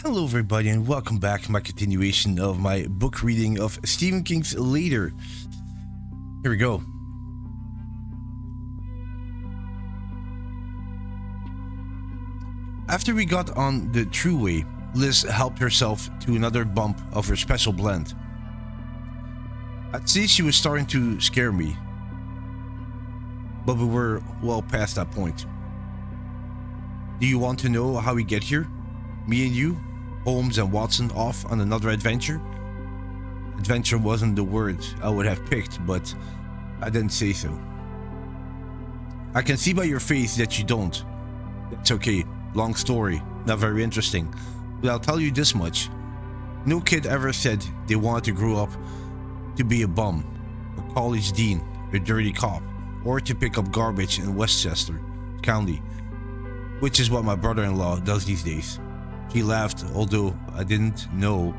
Hello everybody and welcome back to my continuation of my book reading of Stephen King's Later. Here we go. After we got on the throughway, Liz helped herself to another bump of her special blend. I'd say she was starting to scare me, but we were well past that point. Do you want to know how we get here? Me and you, Holmes and Watson, off on another adventure? Adventure wasn't the word I would have picked, but I didn't say so. I can see by your face that you don't. That's okay. Long story, not very interesting, but I'll tell you this much. No kid ever said they wanted to grow up to be a bum, a college dean, a dirty cop, or to pick up garbage in Westchester County, which is what my brother-in-law does these days. He laughed, although I didn't know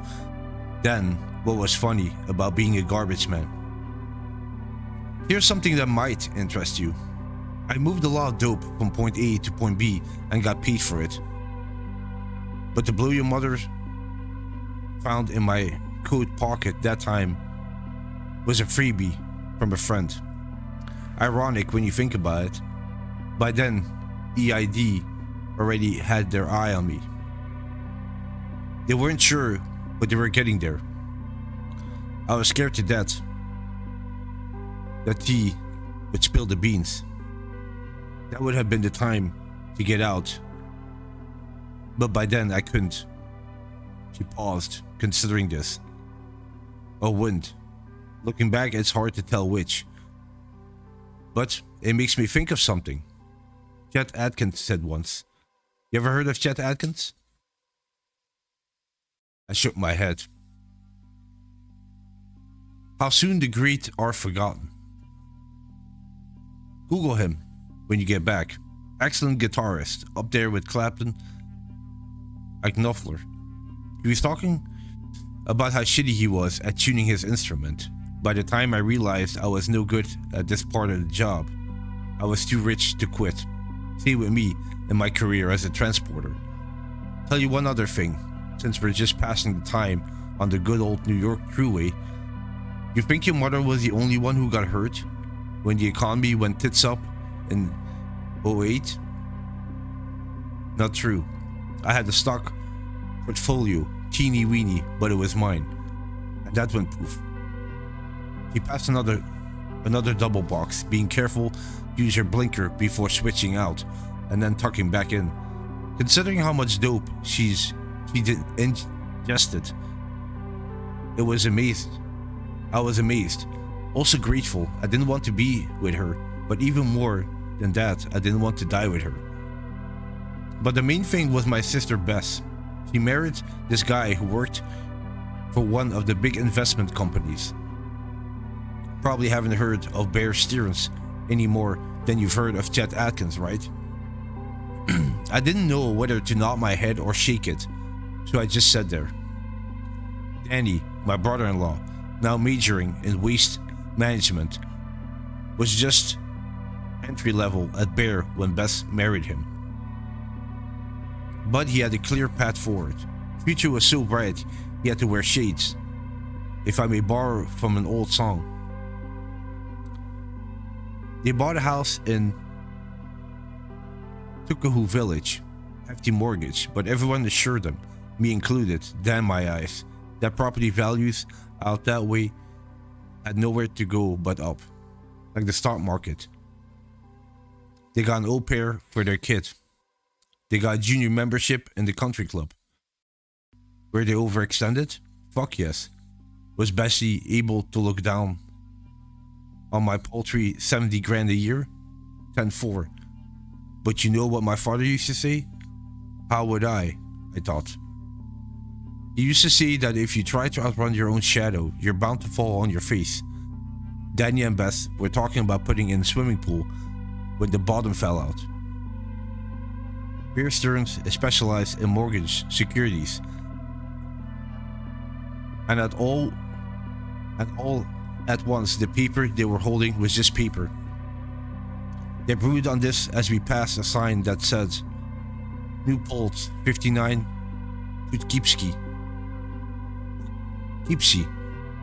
then what was funny about being a garbage man. Here's something that might interest you. I moved a lot of dope from point A to point B and got paid for it. But the blue your mother found in my coat pocket that time was a freebie from a friend. Ironic when you think about it. By then, EID already had their eye on me. They weren't sure, but they were getting there. I was scared to death that T would spill the beans. That would have been the time to get out. But by then I couldn't. She paused, considering this. Or wouldn't. Looking back, it's hard to tell which. But it makes me think of something. Chet Atkins said once. You ever heard of Chet Atkins? I shook my head. How soon the great are forgotten. Google him when you get back. Excellent guitarist, up there with Clapton and Knopfler. He was talking about how shitty he was at tuning his instrument. By the time I realized I was no good at this part of the job, I was too rich to quit. Stay with me in my career as a transporter. Tell you one other thing, since we're just passing the time on the good old New York Thruway. You think your mother was the only one who got hurt when the economy went tits up in 2008? Not true. I had a stock portfolio, teeny weeny, but it was mine. And that went poof. He passed another double box, being careful to use your blinker before switching out and then tucking back in. Considering how much dope she ingested, I was amazed. Also grateful. I didn't want to be with her, but even more than that, I didn't want to die with her. But the main thing was my sister Bess. She married this guy who worked for one of the big investment companies. Probably haven't heard of Bear Stearns any more than you've heard of Chet Atkins, right? I didn't know whether to nod my head or shake it, so I just sat there. Danny, my brother-in-law, now majoring in waste management, was just entry level at Bear when Bess married him. But he had a clear path forward. Future was so bright he had to wear shades, if I may borrow from an old song. They bought a house in Tuckahoe Village, hefty mortgage, but everyone assured them, me included, damn my eyes, that property values out that way had nowhere to go but up, like the stock market. They got an au pair for their kid. They got junior membership in the country club. Were they overextended? Fuck yes. Was Bessie able to look down on my paltry 70 grand a year? 10-4. But you know what my father used to say? How would I thought. He used to say that if you try to outrun your own shadow, you're bound to fall on your face. Danny and Beth were talking about putting in a swimming pool when the bottom fell out. Bear Stearns is specialized in mortgage securities. And all at once, the paper they were holding was just paper. They brooded on this as we passed a sign that said New Paltz 59 Poughkeepsie,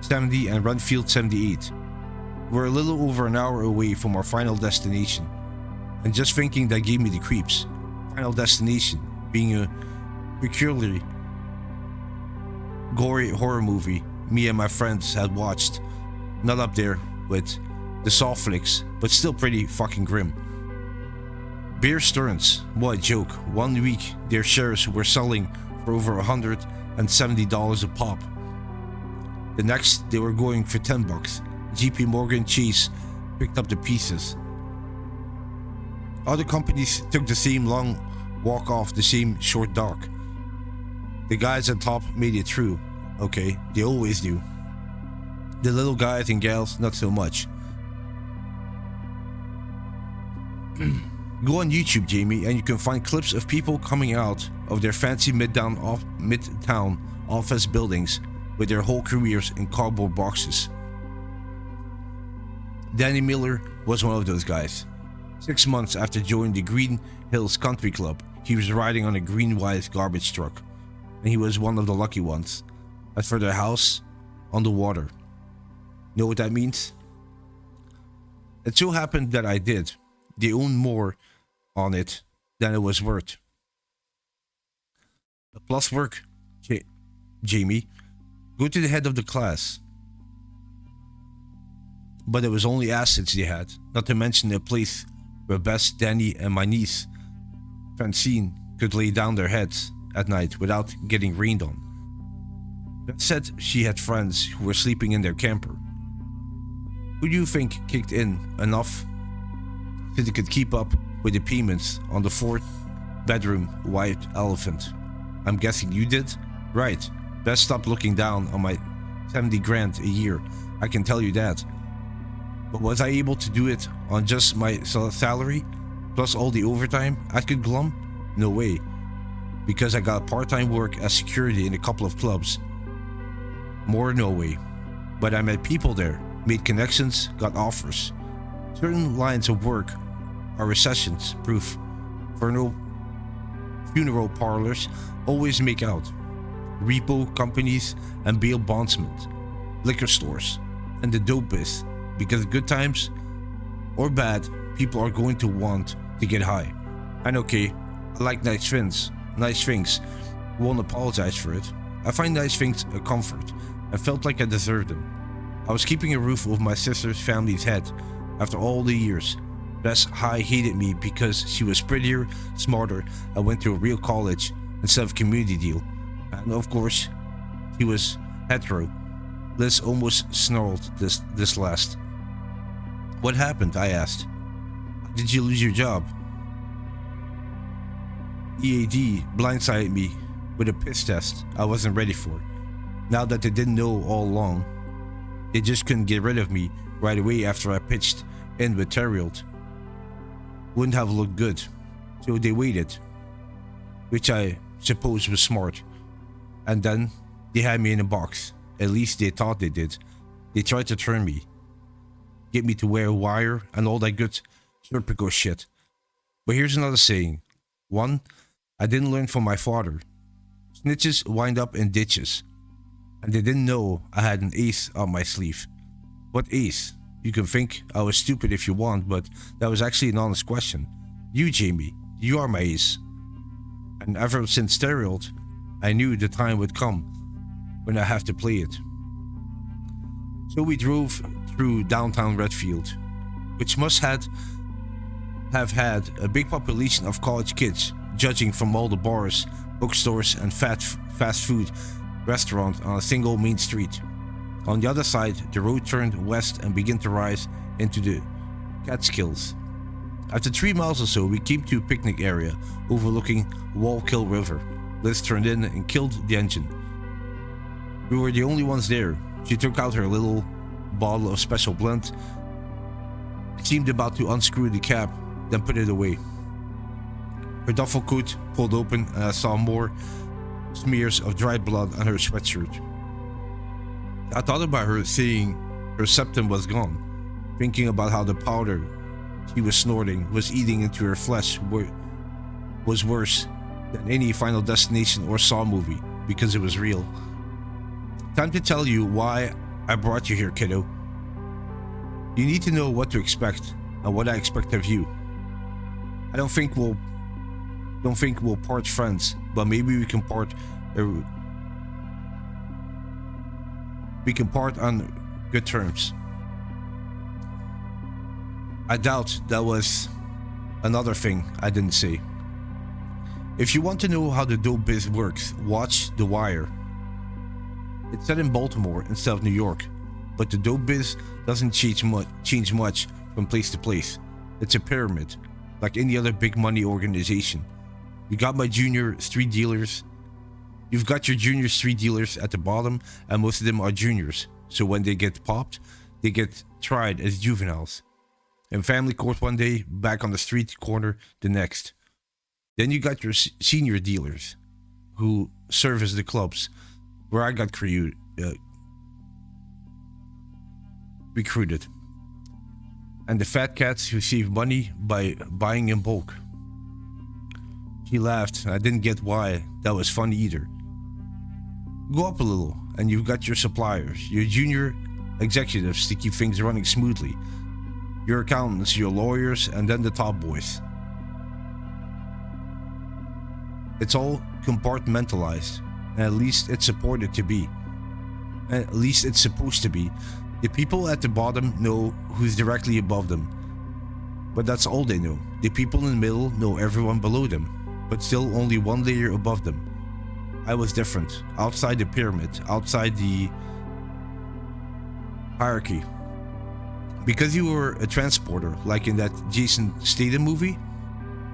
70 and Renfield 78. We're a little over an hour away from our final destination, and just thinking that gave me the creeps. Final destination being a peculiarly gory horror movie me and my friends had watched. Not up there with the Saw flicks, but still pretty fucking grim. Bear Stearns, what a joke. 1 week their shares were selling for over $170 a pop. The next they were going for $10. JP Morgan Chase picked up the pieces. Other companies took the same long walk off the same short dock. The guys at top made it through. Okay, they always do. The little guys and gals, not so much. Go on YouTube, Jamie, and you can find clips of people coming out of their fancy midtown office buildings with their whole careers in cardboard boxes. Danny Miller was one of those guys. 6 months after joining the Green Hills Country Club, he was riding on a green-white garbage truck, and he was one of the lucky ones. As for their house, on the water. Know what that means? It so happened that I did. They owned more on it than it was worth. The plus work, Jamie. Go to the head of the class. But it was only assets they had, not to mention a place where Bess, Danny, and my niece, Francine, could lay down their heads at night without getting rained on. That said, she had friends who were sleeping in their camper. Who do you think kicked in enough so they could keep up with the payments on the 4-bedroom white elephant? I'm guessing you did? Right. Best stop looking down on my 70 grand a year, I can tell you that. But was I able to do it on just my salary, plus all the overtime I could glum? No way. Because I got part-time work as security in a couple of clubs. More no way. But I met people there, made connections, got offers. Certain lines of work are recessions proof. Funeral parlors always make out. Repo companies and bail bondsmen. Liquor stores. And the dope biz. Because good times or bad, people are going to want to get high. And okay, I like nice things. Won't apologize for it. I find nice things a comfort. I felt like I deserved them. I was keeping a roof over my sister's family's head after all the years. Bess High hated me because she was prettier, smarter, and went to a real college instead of community deal. And of course, he was hetero. Liz almost snarled this last. What happened? I asked. Did you lose your job? EAD blindsided me with a piss test I wasn't ready for. Now that they didn't know all along, they just couldn't get rid of me right away after I pitched in with Terrild. Wouldn't have looked good, so they waited, which I suppose was smart. And then they had me in a box. At least they thought they did. They tried to turn me, get me to wear a wire and all that good Serpico shit. But here's another saying. One, I didn't learn from my father. Snitches wind up in ditches. And they didn't know I had an ace up my sleeve. What ace? You can think I was stupid if you want, but that was actually an honest question. You, Jamie, you are my ace. And ever since Terrild, I knew the time would come when I have to play it. So we drove through downtown Redfield, which must have had a big population of college kids, judging from all the bars, bookstores, and fast food restaurants on a single main street. On the other side, the road turned west and began to rise into the Catskills. After 3 miles or so, we came to a picnic area overlooking Wallkill River. Liz turned in and killed the engine. We were the only ones there. She took out her little bottle of special blend, seemed about to unscrew the cap, then put it away. Her duffel coat pulled open and I saw more smears of dried blood on her sweatshirt. I thought about her saying her septum was gone, thinking about how the powder she was snorting was eating into her flesh was worse than any Final Destination or Saw movie. because it was real. Time to tell you why I brought you here, kiddo. You need to know what to expect and what I expect of you. I don't think we'll part friends, but maybe we can part on good terms. I doubt that was another thing I didn't say. If you want to know how the dope biz works, watch The Wire. It's set in Baltimore instead of New York, but the dope biz doesn't change much from place to place. It's a pyramid, like any other big money organization. You got my junior street dealers. You've got your junior street dealers at the bottom, and most of them are juniors. So when they get popped, they get tried as juveniles. In family court one day, back on the street corner the next. Then you got your senior dealers, who serve as the clubs, where I got recruited. And the fat cats who save money by buying in bulk. He laughed. I didn't get why that was funny either. Go up a little, and you've got your suppliers, your junior executives to keep things running smoothly, your accountants, your lawyers, and then the top boys. It's all compartmentalized, and at least it's supposed to be. The people at the bottom know who's directly above them, but that's all they know. The people in the middle know everyone below them, but still only one layer above them. I was different, outside the pyramid, outside the hierarchy. Because you were a transporter, like in that Jason Statham movie?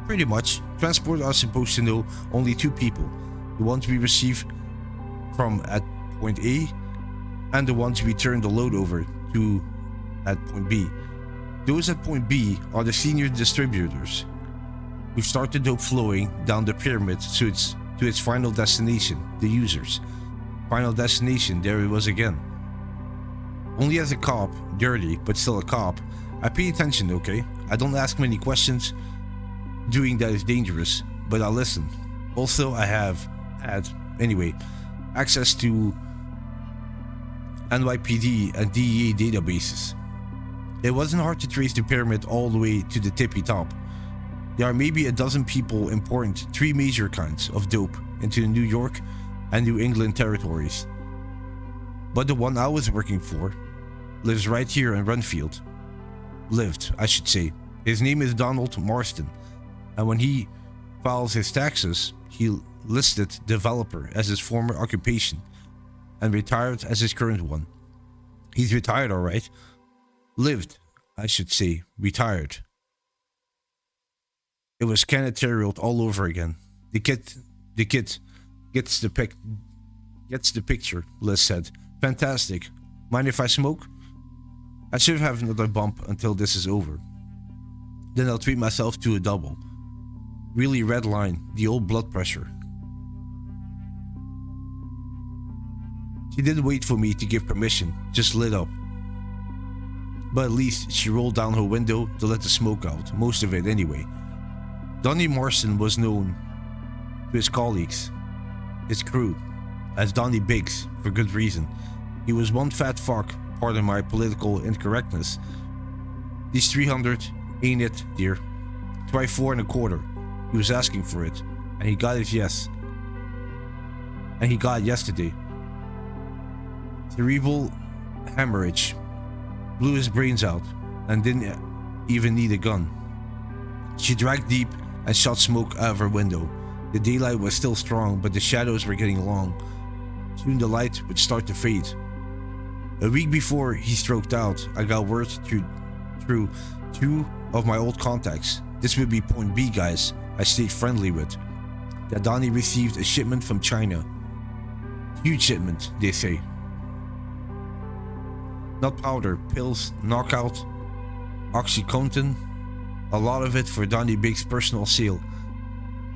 Pretty much, transporters are supposed to know only two people. The ones we receive from at point A, and the ones we turn the load over to at point B. Those at point B are the senior distributors, who start the dope flowing down the pyramid to its final destination, the users. Final destination, there it was again. Only as a cop, dirty, but still a cop, I pay attention, okay? I don't ask many questions. Doing that is dangerous, but I listen. Also, I had access to NYPD and DEA databases. It wasn't hard to trace the pyramid all the way to the tippy top. There are maybe a dozen people important three major kinds of dope into the New York and New England territories. But the one I was working for lives right here in Renfield. Lived, I should say. His name is Donald Marston, and when he files his taxes, he listed developer as his former occupation and retired as his current one. He's retired, alright. Lived, I should say, retired. It was canaterial all over again. The kid gets the picture, Liz said. Fantastic. Mind if I smoke? I should have another bump until this is over. Then I'll treat myself to a double. Really red line, the old blood pressure. She didn't wait for me to give permission, just lit up. But at least she rolled down her window to let the smoke out, most of it anyway. Donnie Marston was known to his colleagues, his crew, as Donnie Biggs, for good reason. He was one fat fuck, pardon my political incorrectness. These 300 ain't it, dear. Try 4 1/4. He was asking for it, and he got it, yes. And he got it yesterday. Cerebral hemorrhage. Blew his brains out, and didn't even need a gun. She drank deep and shot smoke out of her window. The daylight was still strong, but the shadows were getting long. Soon the light would start to fade. A week before he stroked out, I got word through 2 of my old contacts. This would be point B guys I stayed friendly with. That Donnie received a shipment from China. Huge shipment, they say. Not powder, pills, knockout, OxyContin. A lot of it for Donnie Big's personal sale.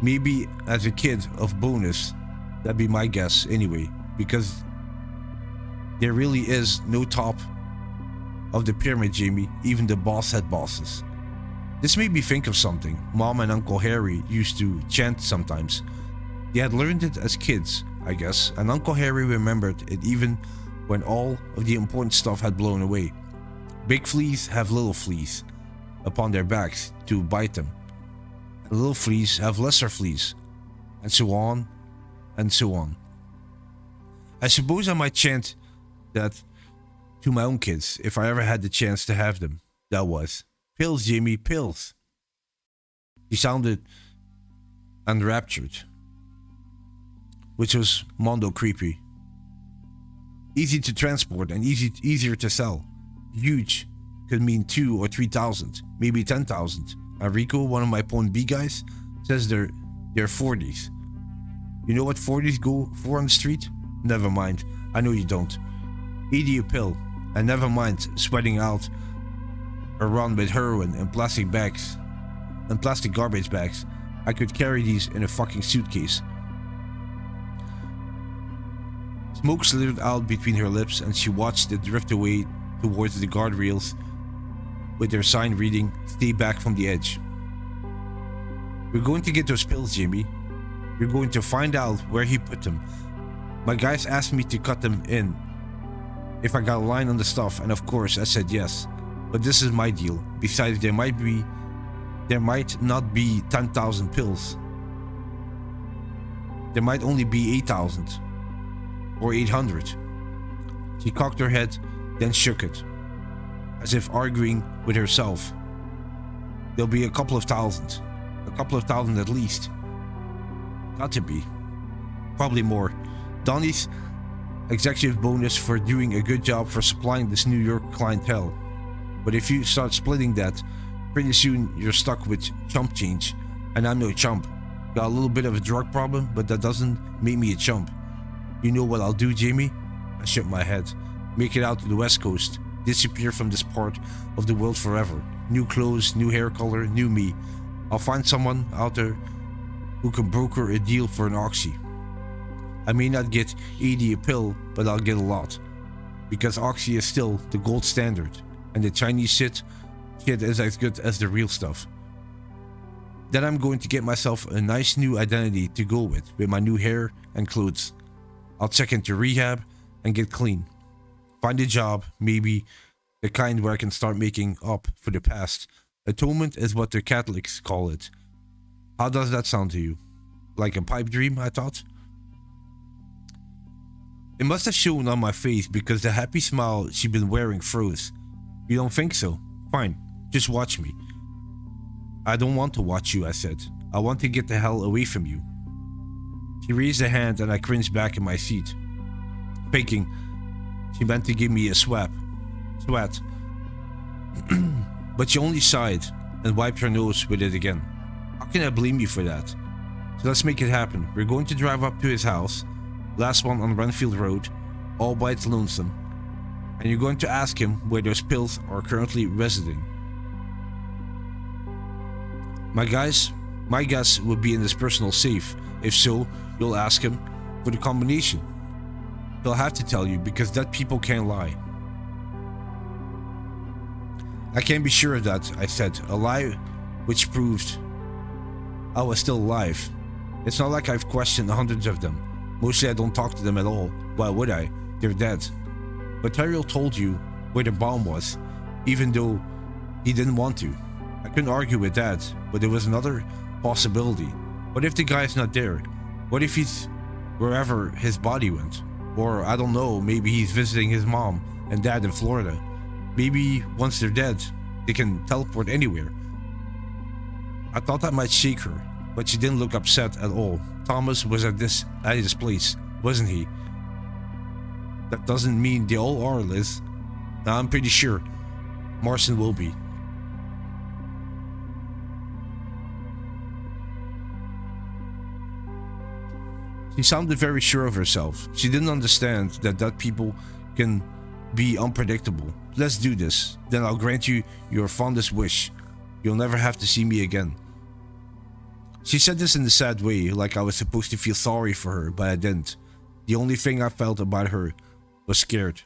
Maybe as a kid of bonus. That'd be my guess anyway, because there really is no top of the pyramid, Jamie. Even the boss had bosses. This made me think of something Mom and Uncle Harry used to chant sometimes. They had learned it as kids. I guess, and Uncle Harry remembered it even when all of the important stuff had blown away. Big fleas have little fleas upon their backs to bite them, and little fleas have lesser fleas, and so on and so on. I suppose I might chant that to my own kids if I ever had the chance to have them. That was, "Pills, Jimmy, pills." He sounded enraptured, which was mondo creepy. Easy to transport and easier to sell. Huge could mean 2 or 3,000, maybe 10,000. Enrico, one of my Point B guys, says they're 40s. You know what 40s go for on the street? Never mind, I know you don't. 80 a pill, and never mind sweating out a run with heroin in plastic bags and plastic garbage bags. I could carry these in a fucking suitcase. Smoke slithered out between her lips and she watched it drift away towards the guardrails with their sign reading, "Stay back from the edge." "We're going to get those pills, Jimmy. We're going to find out where he put them. My guys asked me to cut them in if I got a line on the stuff, and of course I said yes. But this is my deal. Besides, there might not be 10,000 pills. There might only be 8,000 or 800. She cocked her head, then shook it, as if arguing with herself. "There'll be a couple of thousand at least. Got to be. Probably more. Donnie's executive bonus for doing a good job for supplying this New York clientele. But if you start splitting that, pretty soon you're stuck with chump change, and I'm no chump. Got a little bit of a drug problem, but that doesn't make me a chump. You know what I'll do, Jamie?" I shook my head. "Make it out to the West Coast. Disappear from this part of the world forever. New clothes, new hair color, new me. I'll find someone out there who can broker a deal for an oxy. I may not get 80 a pill, but I'll get a lot. Because oxy is still the gold standard, and the Chinese shit is as good as the real stuff. Then I'm going to get myself a nice new identity to go with my new hair and clothes. I'll check into rehab and get clean. Find a job, maybe the kind where I can start making up for the past. Atonement is what the Catholics call it. How does that sound to you? Like a pipe dream, I thought. It must have shown on my face because the happy smile she'd been wearing froze. You don't think so? Fine, just watch me. I don't want to watch you, I said. I want to get the hell away from you. She raised a hand and I cringed back in my seat, thinking she meant to give me a swat. But she only sighed and wiped her nose with it again. How can I blame you for that? So let's make it happen. We're going to drive up to his house, last one on Renfield Road, all by its lonesome, and you're going to ask him where those pills are currently residing. My guess would be in his personal safe. If so, you'll ask him for the combination. He'll have to tell you because dead people can't lie. I can't be sure of that, I said, a lie which proved I was still alive. It's not like I've questioned hundreds of them. Mostly I don't talk to them at all. Why would I? They're dead. But Tyrell told you where the bomb was, even though he didn't want to. I couldn't argue with that, but there was another possibility. What if the guy's not there? What if he's wherever his body went? Or, I don't know, maybe he's visiting his mom and dad in Florida. Maybe once they're dead, they can teleport anywhere. I thought that might shake her, but she didn't look upset at all. Thomas was at his place, wasn't he? That doesn't mean they all are, Liz. Now I'm pretty sure Marson will be. She sounded very sure of herself. She didn't understand that dead people can be unpredictable. Let's do this. Then I'll grant you your fondest wish. You'll never have to see me again. She said this in a sad way, like I was supposed to feel sorry for her, but I didn't. The only thing I felt about her was scared.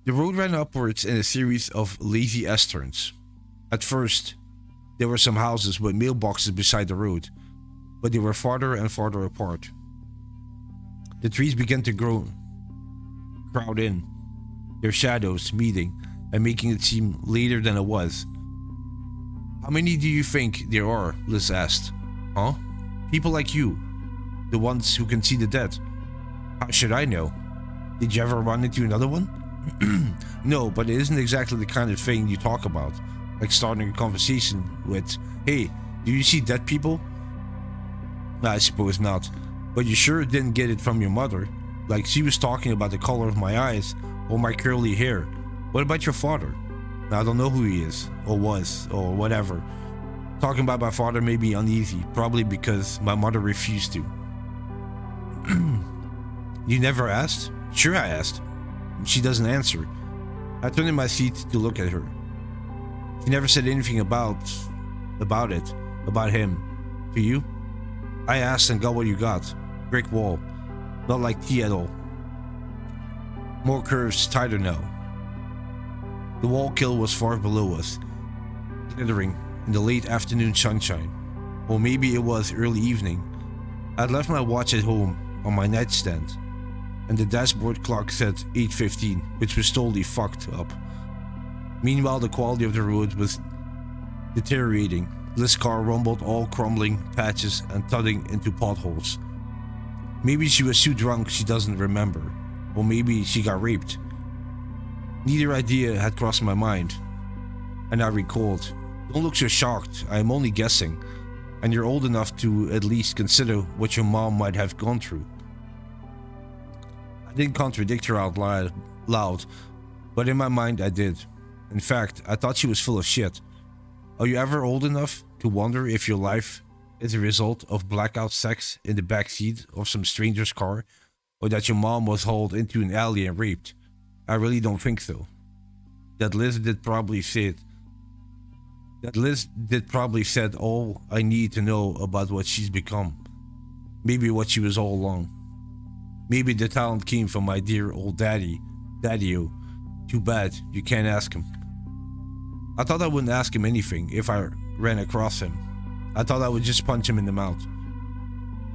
The road ran upwards in a series of lazy S-turns. At first, There were some houses with mailboxes beside the road, but they were farther and farther apart. The trees began to crowd in, their shadows meeting and making it seem later than it was. How many do you think there are? Liz asked. Huh? People like you. The ones who can see the dead. How should I know? Did you ever run into another one? No, but it isn't exactly the kind of thing you talk about. Like starting a conversation with, hey, do you see dead people? I suppose not. But you sure didn't get it from your mother. Like she was talking about the color of my eyes or my curly hair. What about your father? I don't know who he is, or was, or whatever. Talking about my father made me uneasy, probably because my mother refused to. You never asked? Sure I asked. She doesn't answer. I turned in my seat to look at her. She never said anything about him. To you? I asked and got what you got. Brick wall. Not like tea at all. More curves, tighter now. The wall kill was far below us, glittering in the late afternoon sunshine. Or maybe it was early evening. I'd left my watch at home on my nightstand, and the dashboard clock said 8:15, which was totally fucked up. Meanwhile, the quality of the road was deteriorating. Liz's car rumbled, all crumbling patches and thudding into potholes. Maybe she was too drunk she doesn't remember, or maybe she got raped. Neither idea had crossed my mind, and I recalled, don't look so shocked, I am only guessing, and you're old enough to at least consider what your mom might have gone through. I didn't contradict her out loud, but in my mind I did. In fact, I thought she was full of shit. Are you ever old enough to wonder if your life is a result of blackout sex in the backseat of some stranger's car, or that your mom was hauled into an alley and raped? I really don't think so. That Liz did probably said all I need to know about what she's become. Maybe what she was all along. Maybe the talent came from my dear old daddy-o. Too bad, you can't ask him. I thought I wouldn't ask him anything if I ran across him. I thought I would just punch him in the mouth.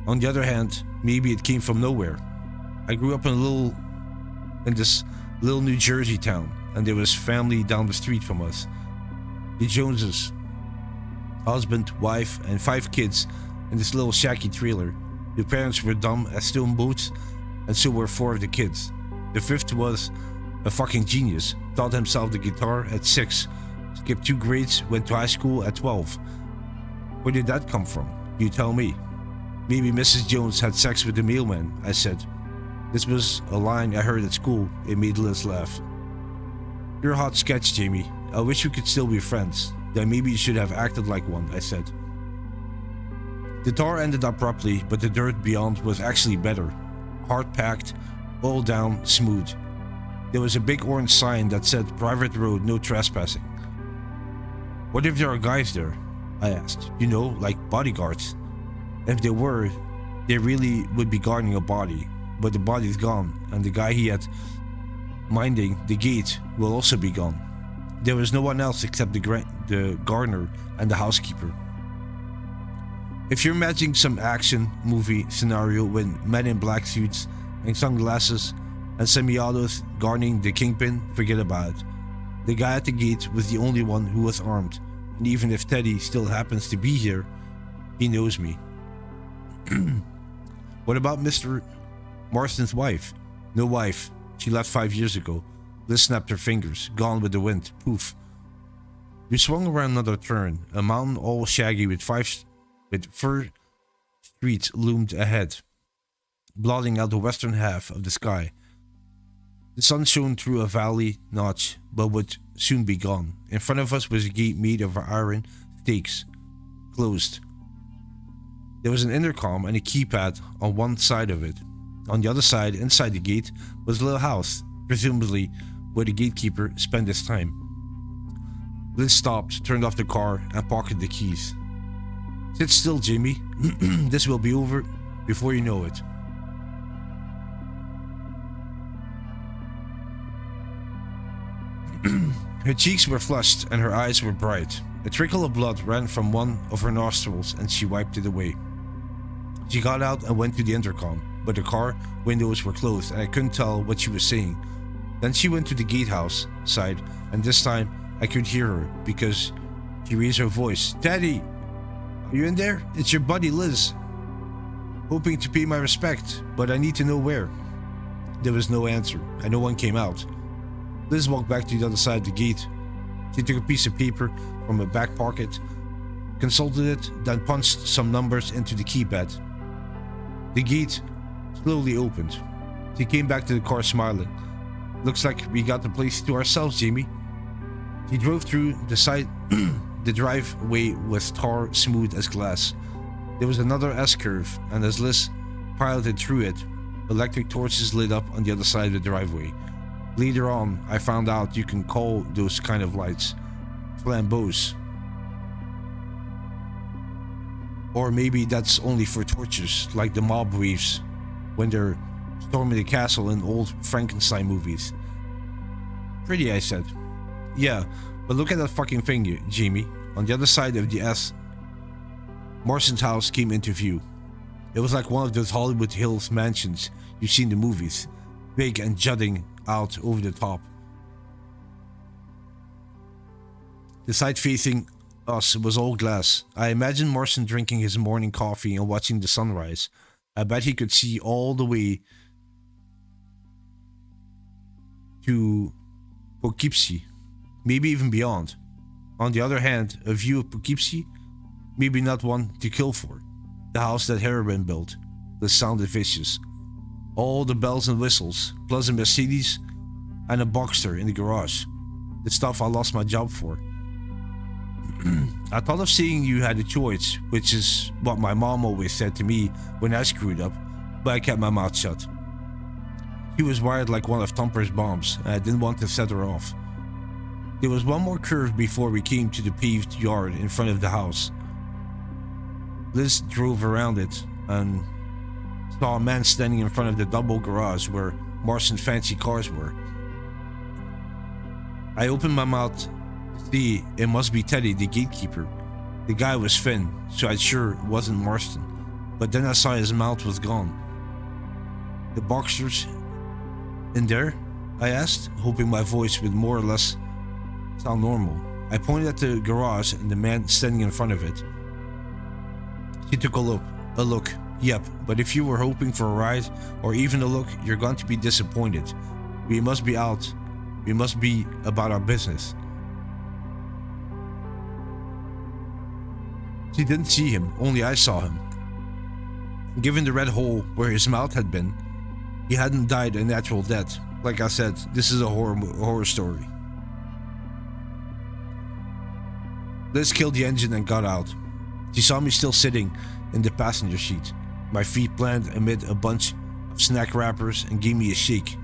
On the other hand, maybe it came from nowhere. I grew up in this little New Jersey town, and there was family down the street from us. The Joneses. Husband, wife, and 5 kids in this little shacky trailer. The parents were dumb as stone boats, and so were 4 of the kids. The 5th was a fucking genius. Taught himself the guitar at 6. Skipped 2 grades, went to high school at 12. Where did that come from? You tell me. Maybe Mrs. Jones had sex with the mailman, I said. This was a line I heard at school. It made Liz laugh. You're a hot sketch, Jamie. I wish we could still be friends. Then maybe you should have acted like one, I said. The tar ended abruptly, but the dirt beyond was actually better. Hard-packed, all down, smooth. There was a big orange sign that said private road, no trespassing. What if there are guys there? I asked. You know, like bodyguards. If there were, they really would be guarding a body. But the body's gone, and the guy he had minding the gate will also be gone. There was no one else except the gardener and the housekeeper. If you're imagining some action movie scenario with men in black suits and sunglasses and semi-autos guarding the kingpin, forget about it. The guy at the gate was the only one who was armed, and even if Teddy still happens to be here, he knows me. What about Mr. Marston's wife? No wife. She left 5 years ago. Liz snapped her fingers. Gone with the wind. Poof. We swung around another turn. A mountain all shaggy with fir streets loomed ahead, blotting out the western half of the sky. The sun shone through a valley notch, but would soon be gone. In front of us was a gate made of iron stakes, closed. There was an intercom and a keypad on one side of it. On the other side, inside the gate, was a little house, presumably where the gatekeeper spent his time. Liz stopped, turned off the car, and pocketed the keys. Sit still, Jimmy. This will be over before you know it. Her cheeks were flushed and her eyes were bright. A trickle of blood ran from one of her nostrils and she wiped it away. She got out and went to the intercom, but the car windows were closed and I couldn't tell what she was saying. Then she went to the gatehouse side, and this time I could hear her because she raised her voice. "Daddy, are you in there? It's your buddy Liz. Hoping to pay my respect, but I need to know where." There was no answer, and no one came out. Liz walked back to the other side of the gate. She took a piece of paper from her back pocket, consulted it, then punched some numbers into the keypad. The gate slowly opened. She came back to the car smiling. "Looks like we got the place to ourselves, Jamie." She drove through the side. The driveway was tar smooth as glass. There was another S-curve, and as Liz piloted through it, electric torches lit up on the other side of the driveway. Later on, I found out you can call those kind of lights flambeaux. Or maybe that's only for torches, like the mob waves when they're storming the castle in old Frankenstein movies. "Pretty," I said. "Yeah, but look at that fucking thing, Jamie." On the other side of the S, Marston's house came into view. It was like one of those Hollywood Hills mansions you see in the movies, big and jutting out over the top. The side facing us was all glass. I imagined Marston drinking his morning coffee and watching the sunrise. I bet he could see all the way to Poughkeepsie, maybe even beyond. On the other hand, a view of Poughkeepsie, maybe not one to kill for. The house that Heroin built, that sounded vicious. All the bells and whistles, plus a Mercedes and a Boxster in the garage. The stuff I lost my job for. I thought of saying you had a choice, which is what my mom always said to me when I screwed up, but I kept my mouth shut. She was wired like one of Thumper's bombs, and I didn't want to set her off. There was one more curve before we came to the paved yard in front of the house. Liz drove around it and saw a man standing in front of the double garage where Marston's fancy cars were. I opened my mouth to see it must be Teddy, the gatekeeper. The guy was thin, so I sure it wasn't Marston. But then I saw his mouth was gone. "The Boxsters in there?" I asked, hoping my voice would more or less sound normal. I pointed at the garage and the man standing in front of it. She took a look. "Yep, but if you were hoping for a ride or even a look, you're going to be disappointed. We must be out. We must be about our business." She didn't see him, only I saw him. Given the red hole where his mouth had been, he hadn't died a natural death. Like I said, this is a horror story. Liz killed the engine and got out. She saw me still sitting in the passenger seat, my feet planted amid a bunch of snack wrappers, and gave me a shake.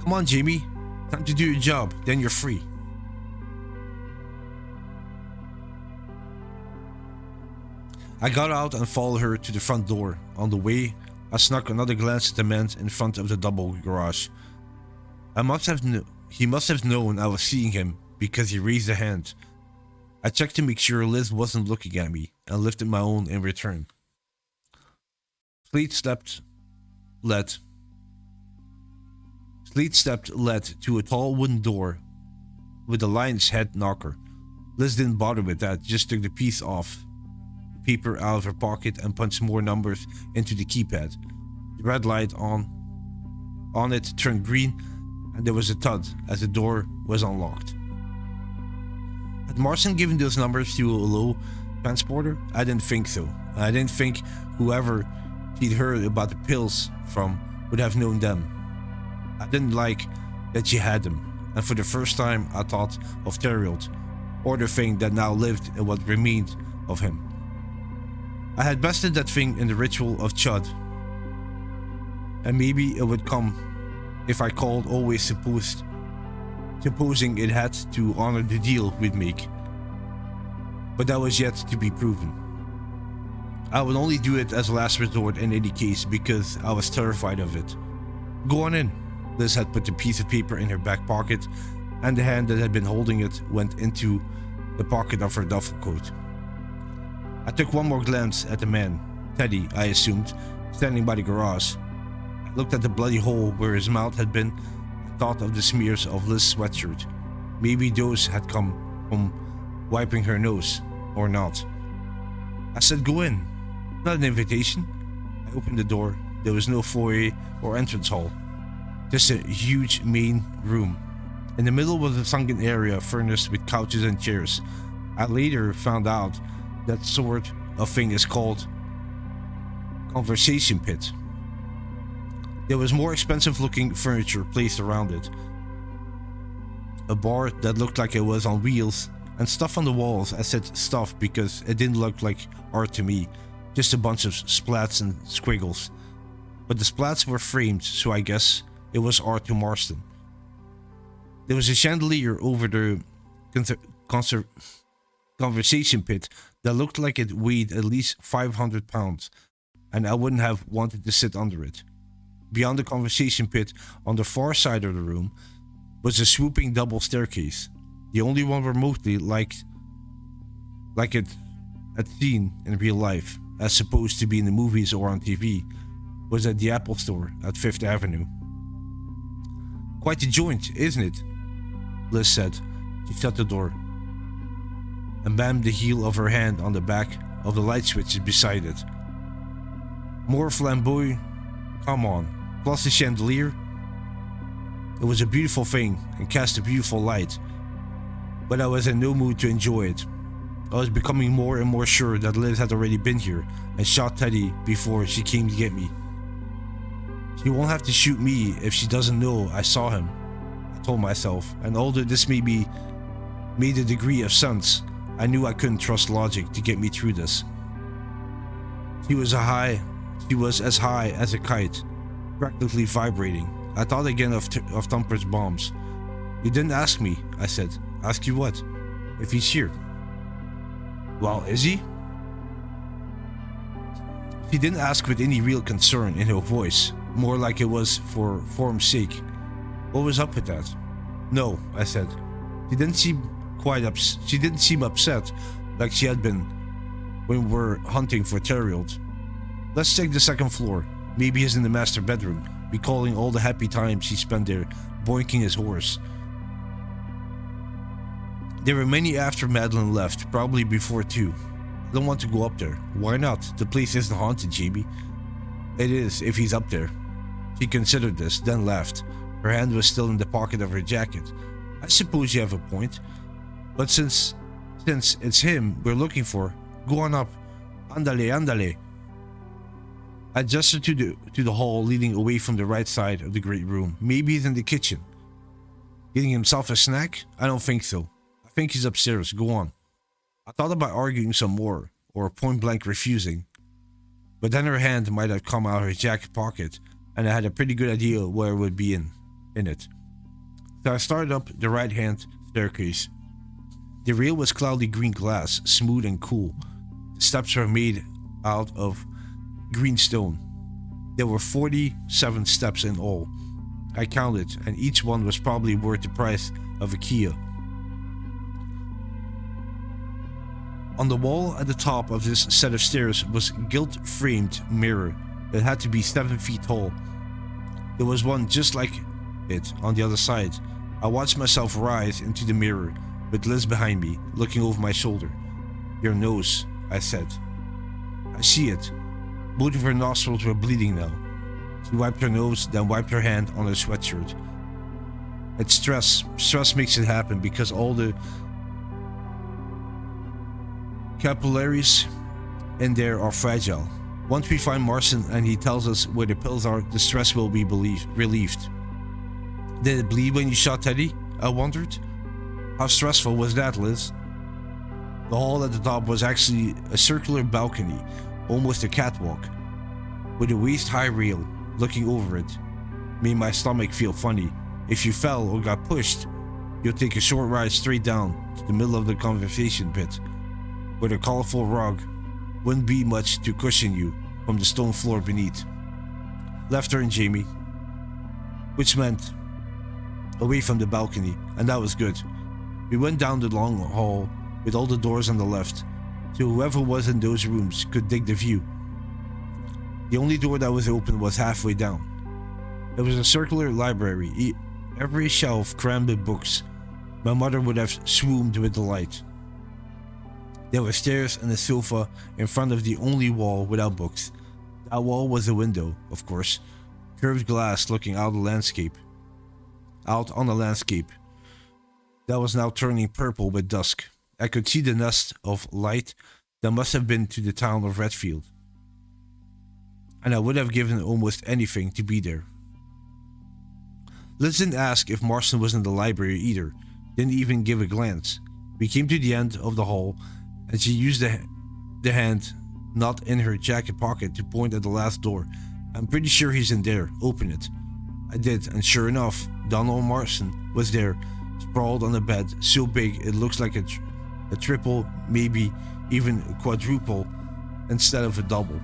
"Come on, Jamie. Time to do your job, then you're free." I got out and followed her to the front door. On the way, I snuck another glance at the man in front of the double garage. He must have known I was seeing him because he raised a hand. I checked to make sure Liz wasn't looking at me and lifted my own in return. Sleet stepped led to a tall wooden door with a lion's head knocker. Liz didn't bother with that, just took the piece off paper out of her pocket and punched more numbers into the keypad. The red light on it turned green, and there was a thud as the door was unlocked. Had Marston given those numbers to a low transporter? I didn't think so. I didn't think whoever he'd heard about the pills from would have known them. I didn't like that she had them, and for the first time I thought of Theriot, or the thing that now lived in what remained of him. I had bested that thing in the ritual of Chud, and maybe it would come if I called, always supposing it had to honor the deal we'd make. But that was yet to be proven. I would only do it as a last resort in any case because I was terrified of it. "Go on in." Liz had put the piece of paper in her back pocket, and the hand that had been holding it went into the pocket of her duffel coat. I took one more glance at the man, Teddy, I assumed, standing by the garage. I looked at the bloody hole where his mouth had been and thought of the smears of Liz's sweatshirt. Maybe those had come from wiping her nose, or not. I said, "Go in." Not an invitation. I opened the door. There was no foyer or entrance hall, just a huge main room. In the middle was a sunken area furnished with couches and chairs. I later found out that sort of thing is called conversation pit. There was more expensive looking furniture placed around it. A bar that looked like it was on wheels, and stuff on the walls. I said stuff because it didn't look like art to me, just a bunch of splats and squiggles. But the splats were framed, so I guess it was art to Marston. There was a chandelier over the conversation pit that looked like it weighed at least 500 pounds, and I wouldn't have wanted to sit under it. Beyond the conversation pit, on the far side of the room, was a swooping double staircase, the only one remotely like it had seen in real life, as supposed to be in the movies or on TV, was at the Apple store at 5th Avenue. "Quite a joint, isn't it?" Liz said. She shut the door and banged the heel of her hand on the back of the light switches beside it. "More flamboyant? Come on. Plus the chandelier." It was a beautiful thing and cast a beautiful light, but I was in no mood to enjoy it. I was becoming more and more sure that Liz had already been here and shot Teddy before she came to get me. She won't have to shoot me if she doesn't know I saw him, I told myself, and although this made a degree of sense, I knew I couldn't trust logic to get me through this. She was as high as a kite, practically vibrating. I thought again of Thumper's bombs. "You didn't ask me," I said. "Ask you what?" "If he's here." "Well, is he?" She didn't ask with any real concern in her voice, more like it was for form's sake. What was up with that? "No," I said. She didn't seem upset like she had been when we were hunting for Terriold. "Let's take the second floor. Maybe he's in the master bedroom, recalling all the happy times he spent there, boinking his horse." There were many after Madeline left, probably before too. I don't want to go up there. "Why not? The place isn't haunted, Jamie." "It is, if he's up there." She considered this, then laughed. Her hand was still in the pocket of her jacket. "I suppose you have a point. But since it's him we're looking for, go on up. Andale, andale." I gestured to the hall leading away from the right side of the great room. "Maybe he's in the kitchen. Getting himself a snack? I don't think so. I think he's upstairs. Go on." I thought about arguing some more, or point blank refusing. But then her hand might have come out of her jacket pocket, and I had a pretty good idea where it would be in it. So I started up the right-hand staircase. The rail was cloudy green glass, smooth and cool. The steps were made out of green stone. There were 47 steps in all. I counted, and each one was probably worth the price of a Kia. On the wall at the top of this set of stairs was a gilt-framed mirror that had to be 7 feet tall. There was one just like it on the other side. I watched myself rise into the mirror, with Liz behind me, looking over my shoulder. "Your nose," I said. "I see it." Both of her nostrils were bleeding now. She wiped her nose, then wiped her hand on her sweatshirt. "It's stress. Stress makes it happen because all the capillaries in there are fragile. Once we find Marston and he tells us where the pills are, the stress will be relieved." "Did it bleed when you shot Teddy?" I wondered. "How stressful was that, Liz?" The hall at the top was actually a circular balcony, almost a catwalk, with a waist-high rail looking over it. Made my stomach feel funny. If you fell or got pushed, you'll take a short ride straight down to the middle of the conversation pit, where the colorful rug wouldn't be much to cushion you from the stone floor beneath. Left turn, Jamie. Which meant away from the balcony, and that was good. We went down the long hall with all the doors on the left, so whoever was in those rooms could dig the view. The only door that was open was halfway down. It was a circular library, every shelf crammed with books. My mother would have swooned with delight. There were stairs and a sofa in front of the only wall without books. That wall was a window, of course, curved glass looking out on the landscape that was now turning purple with dusk. I could see the nest of light that must have been to the town of Redfield, and I would have given almost anything to be there. Liz didn't ask if Marston was in the library either, didn't even give a glance. We came to the end of the hall, and she used the hand not in her jacket pocket to point at the last door. "I'm pretty sure he's in there, open it." I did, and sure enough, Donald Marston was there, sprawled on a bed so big it looks like a triple, maybe even a quadruple, instead of a double.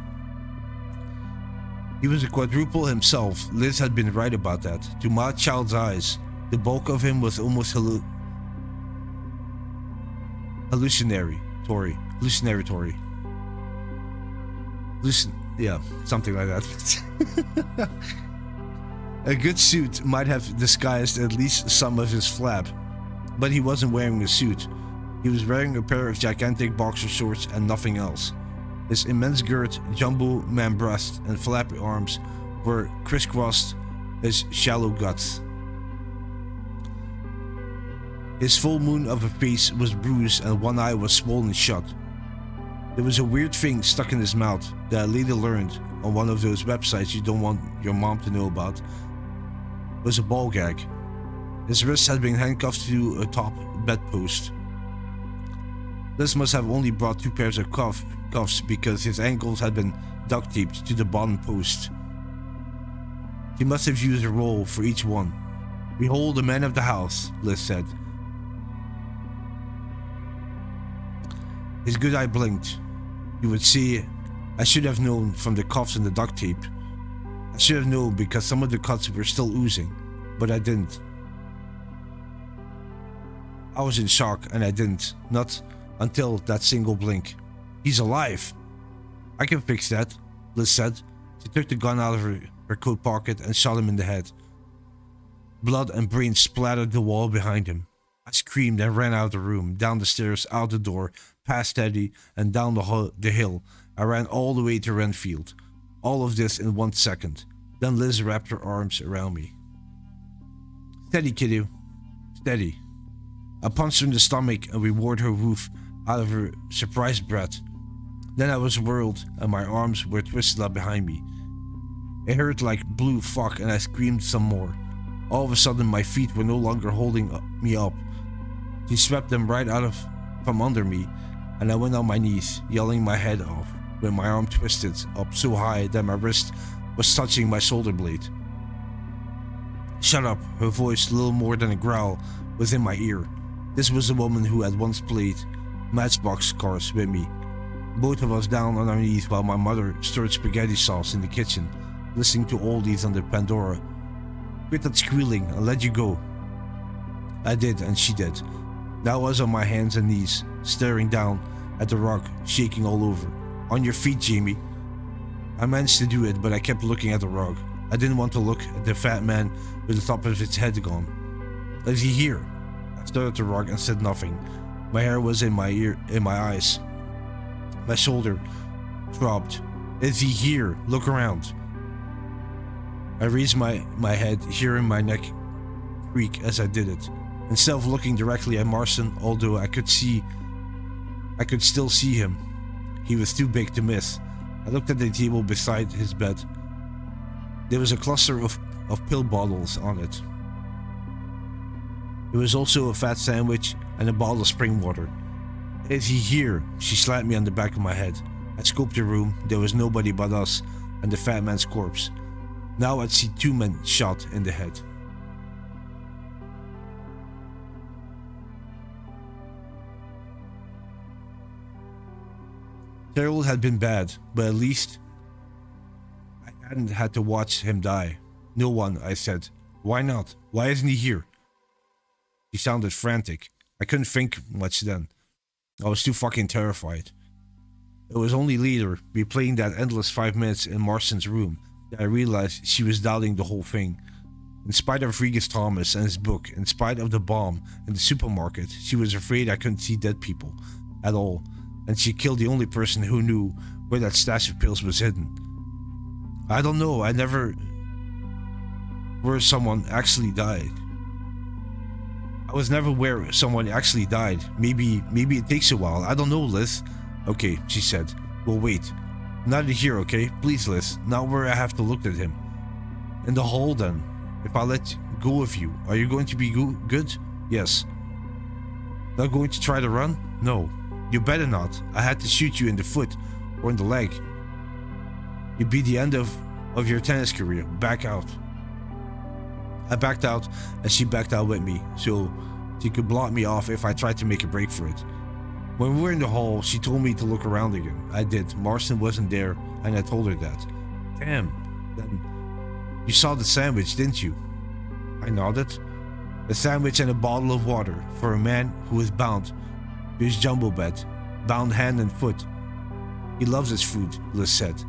He was a quadruple himself. Liz had been right about that. To my child's eyes, the bulk of him was almost hallucinatory. Yeah, something like that. A good suit might have disguised at least some of his flab, but he wasn't wearing a suit. He was wearing a pair of gigantic boxer shorts and nothing else. His immense girth, jumbo man breast, and flappy arms were crisscrossed his shallow guts. His full moon of a face was bruised and one eye was swollen shut. There was a weird thing stuck in his mouth that I later learned on one of those websites you don't want your mom to know about. It was a ball gag. His wrists had been handcuffed to a top bedpost. This must have only brought 2 pairs of cuffs because his ankles had been duct taped to the bottom post. He must have used a roll for each one. "Behold the man of the house," Liz said. His good eye blinked. You would see, I should have known from the cuffs and the duct tape. I should have known because some of the cuts were still oozing, but I didn't. I was in shock and I didn't, not until that single blink. "He's alive." "I can fix that," Liz said. She took the gun out of her coat pocket and shot him in the head. Blood and brains splattered the wall behind him. I screamed and ran out of the room, down the stairs, out the door, past Teddy, and down the hill. I ran all the way to Renfield. All of this in 1 second. Then Liz wrapped her arms around me. "Steady, kiddo. Steady." I punched her in the stomach and rewarded her woof out of her surprised breath. Then I was whirled and my arms were twisted up behind me. It hurt like blue fuck and I screamed some more. All of a sudden my feet were no longer holding me up. She swept them right out from under me and I went on my knees, yelling my head off with my arm twisted up so high that my wrist was touching my shoulder blade. "Shut up," her voice, little more than a growl, was in my ear. This was the woman who had once played Matchbox cars with me. Both of us down on our knees while my mother stirred spaghetti sauce in the kitchen, listening to oldies on the Pandora. "Quit that squealing and let you go." I did, and she did. Now I was on my hands and knees, staring down at the rug, shaking all over. "On your feet, Jamie." I managed to do it, but I kept looking at the rug. I didn't want to look at the fat man with the top of his head gone. "Is he here?" I stared at the rug and said nothing. My hair was in my eyes. My shoulder throbbed. "Is he here? Look around." I raised my head, hearing my neck creak as I did it. Instead of looking directly at Marston, although I could still see him, he was too big to miss. I looked at the table beside his bed. There was a cluster of pill bottles on it. There was also a fat sandwich and a bottle of spring water. "Is he here?" She slapped me on the back of my head. I scoped the room. There was nobody but us and the fat man's corpse. Now I'd see 2 men shot in the head. Terrell had been bad, but at least I hadn't had to watch him die. "No one," I said. "Why not? Why isn't he here?" He sounded frantic. I couldn't think much then. I was too fucking terrified. It was only later, replaying that endless 5 minutes in Marston's room, that I realized she was doubting the whole thing. In spite of Regis Thomas and his book, in spite of the bomb in the supermarket, she was afraid I couldn't see dead people at all, and she killed the only person who knew where that stash of pills was hidden. I don't know, I never... where someone actually died. I was never where someone actually died. Maybe it takes a while. I don't know, Liz. Okay, she said. We'll wait. Not here, okay? Please, Liz. Not where I have to look at him. In the hole, then. If I let go of you, are you going to be good? Yes. Not going to try to run? No. You better not. I had to shoot you in the foot or in the leg. You'd be the end of your tennis career. Back out. I backed out, and she backed out with me, so she could block me off if I tried to make a break for it. When we were in the hall, she told me to look around again. I did. Marston wasn't there, and I told her that. Damn. Then you saw the sandwich, didn't you? I nodded. A sandwich and a bottle of water for a man who is bound to his jumbo bed, bound hand and foot. He loves his food, Liz said.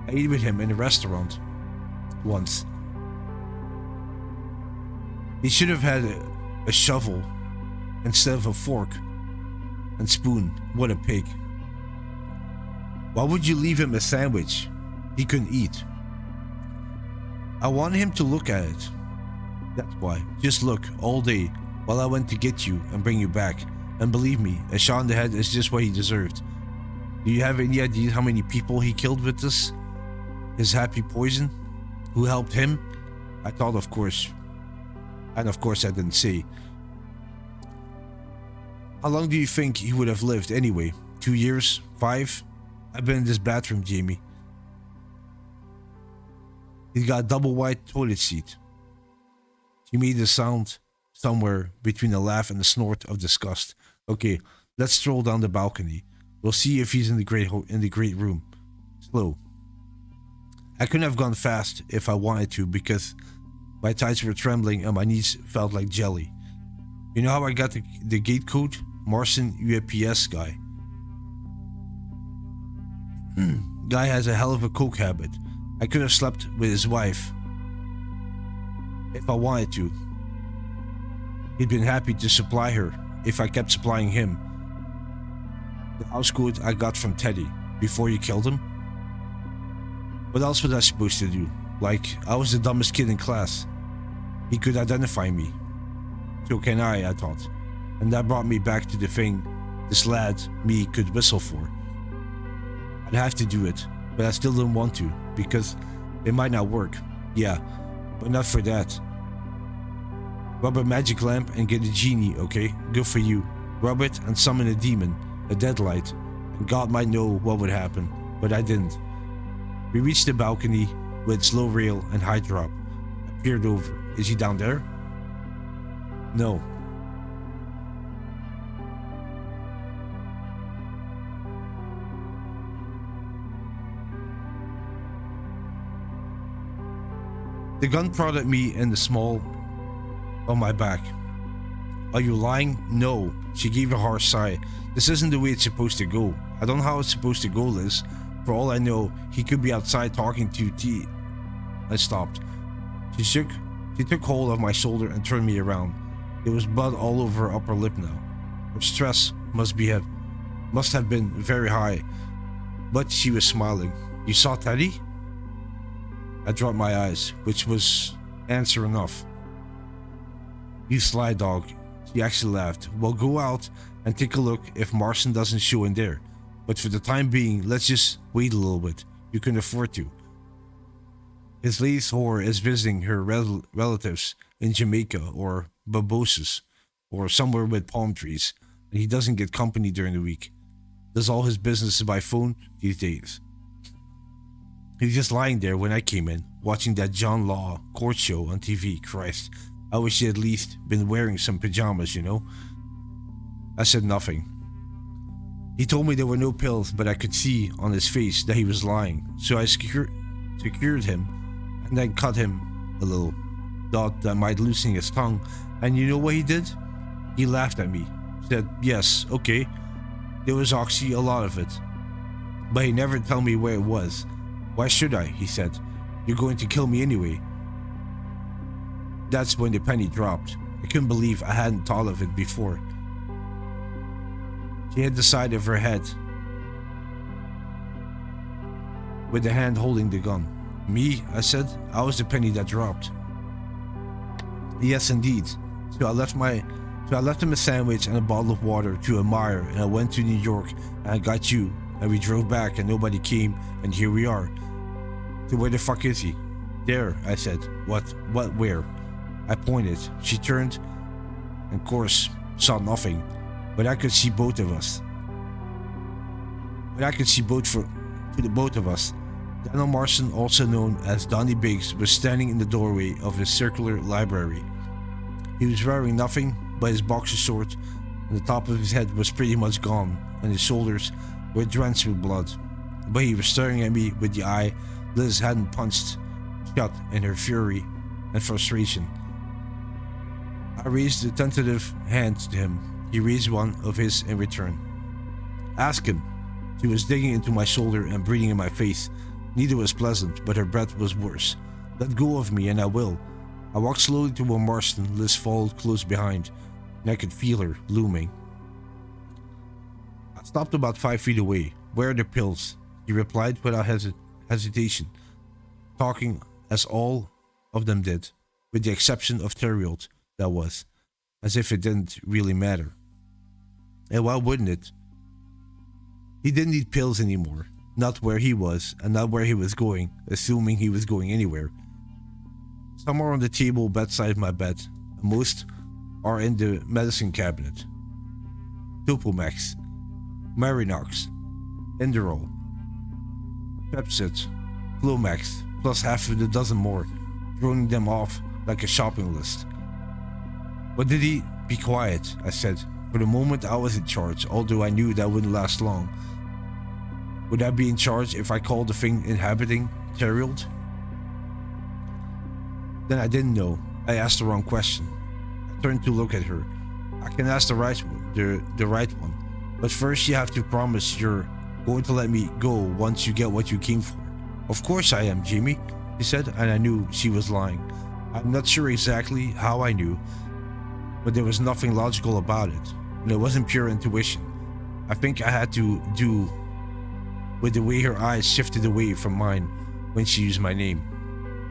I ate with him in a restaurant once. He should have had a shovel instead of a fork and spoon. What a pig. Why would you leave him a sandwich he couldn't eat? I wanted him to look at it. That's why. Just look all day while I went to get you and bring you back. And believe me, a shot in the head is just what he deserved. Do you have any idea how many people he killed with this? His happy poison? Who helped him? I thought, of course. And of course I didn't say. How long do you think he would have lived anyway? 2 years? 5? I've been in this bathroom, Jamie. He's got a double wide toilet seat. She made a sound somewhere between a laugh and a snort of disgust. Okay, let's stroll down the balcony. We'll see if he's in the great room. Slow. I couldn't have gone fast if I wanted to because my thighs were trembling and my knees felt like jelly. You know how I got the gate code? Marston UPS guy. Guy has a hell of a coke habit. I could have slept with his wife if I wanted to. He'd been happy to supply her if I kept supplying him. The house code I got from Teddy before you killed him. What else was I supposed to do? Like, I was the dumbest kid in class. He could identify me. So can I thought. And that brought me back to the thing this lad, me, could whistle for. I'd have to do it, but I still didn't want to, because it might not work. Yeah, but not for that. Rub a magic lamp and get a genie, okay? Good for you. Rub it and summon a demon, a deadlight, and God might know what would happen, but I didn't. We reached the balcony with its low rail and high drop. I peered over. Is he down there? No. The gun prodded me in the small of my back. Are you lying? No. She gave a harsh sigh. This isn't the way it's supposed to go. I don't know how it's supposed to go, Liz. For all I know, he could be outside talking to T. I stopped. She took hold of my shoulder and turned me around. There was blood all over her upper lip now. Her stress must have been very high. But she was smiling. You saw Teddy? I dropped my eyes, which was answer enough. You sly dog. She actually laughed. Well, go out and take a look if Marston doesn't show in there. But for the time being, let's just wait a little bit. You can afford to. His latest whore is visiting her relatives in Jamaica or Barbados or somewhere with palm trees, and he doesn't get company during the week. Does all his business by phone these days. He's just lying there when I came in, watching that John Law court show on TV. Christ, I wish he had at least been wearing some pajamas, you know? I said nothing. He told me there were no pills, but I could see on his face that he was lying, so I secured him and then cut him a little. Thought that might loosen his tongue, and you know what he did? He laughed at me, said, yes, okay, There was oxy, a lot of it. But he never told me where it was. Why should I? He said. You're going to kill me anyway. That's when the penny dropped. I couldn't believe I hadn't thought of it before. She hit the side of her head with the hand holding the gun. Me? I said. I was the penny that dropped. Yes, indeed. So I left him a sandwich and a bottle of water to admire, and I went to New York and I got you, and we drove back and nobody came, and here we are. So where the fuck is he? There, I said. What, where? I pointed. She turned and of course saw nothing, but I could see both of us. To the both of us. Daniel Marston, also known as Donnie Biggs, was standing in the doorway of his circular library. He was wearing nothing but his boxer shorts, and the top of his head was pretty much gone, and his shoulders were drenched with blood. But he was staring at me with the eye Liz hadn't punched shut in her fury and frustration. I raised a tentative hand to him. He raised one of his in return. Ask him. She was digging into my shoulder and breathing in my face. Neither was pleasant, but her breath was worse. Let go of me and I will. I walked slowly toward Marston. Liz followed close behind, and I could feel her looming. I stopped about 5 feet away. Where are the pills? He replied without hesitation, talking as all of them did, with the exception of Theriot, that was, as if it didn't really matter. And why wouldn't it? He didn't need pills anymore. Not where he was, and not where he was going, assuming he was going anywhere. Somewhere on the table bedside my bed, and most are in the medicine cabinet. Topomax, Marinox, Inderol, Pepsid, Flomax, plus half of a dozen more, throwing them off like a shopping list. What did he? Be quiet, I said. For the moment I was in charge, although I knew that wouldn't last long. Would I be in charge if I called the thing inhabiting Theriot? Then I didn't know. I asked the wrong question. I turned to look at her. I can ask the right one, the right one. But first you have to promise you're going to let me go once you get what you came for. Of course I am, Jimmy, she said, and I knew she was lying. I'm not sure exactly how I knew, but there was nothing logical about it, and it wasn't pure intuition. I think I had to do with the way her eyes shifted away from mine when she used my name.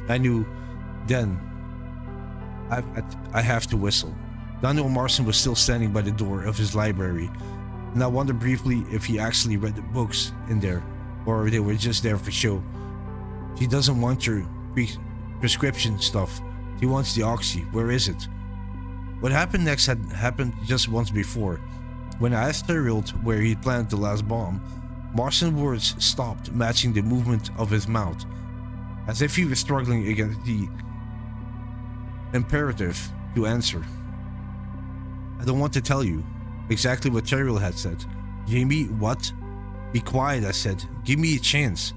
I knew then I have to whistle. Daniel Marston was still standing by the door of his library, and I wondered briefly if he actually read the books in there, or they were just there for show. She doesn't want your prescription stuff. She wants the oxy. Where is it? What happened next had happened just once before. When I asked Theriot where he planted the last bomb, Marston's words stopped matching the movement of his mouth, as if he was struggling against the imperative to answer. I don't want to tell you. Exactly what Theriot had said. Jamie, what? Be quiet, I said. Give me a chance.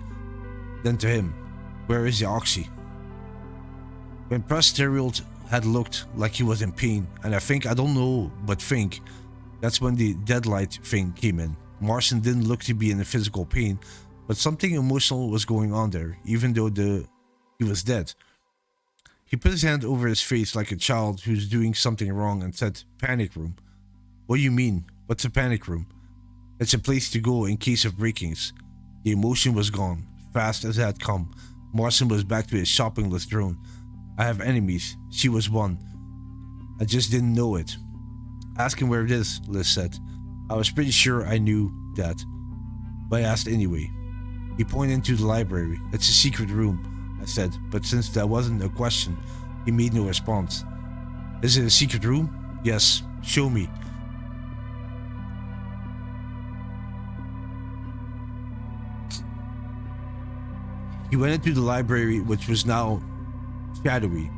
Then to him, where is the oxy? When pressed, Theriot had looked like he was in pain, and I don't know, but think, that's when the deadlight thing came in. Marston didn't look to be in a physical pain, but something emotional was going on there, even though he was dead. He put his hand over his face like a child who's doing something wrong and said, "Panic room." What do you mean? What's a panic room? It's a place to go in case of break-ins. The emotion was gone, fast as it had come. Marston was back to his shopping list drone. I have enemies. She was one. I just didn't know it. Ask him where it is, Liz said. I was pretty sure I knew that, but I asked anyway. He pointed into the library. It's a secret room, I said, but since that wasn't a question, he made no response. Is it a secret room? Yes. Show me. He went into the library, which was now shadowy.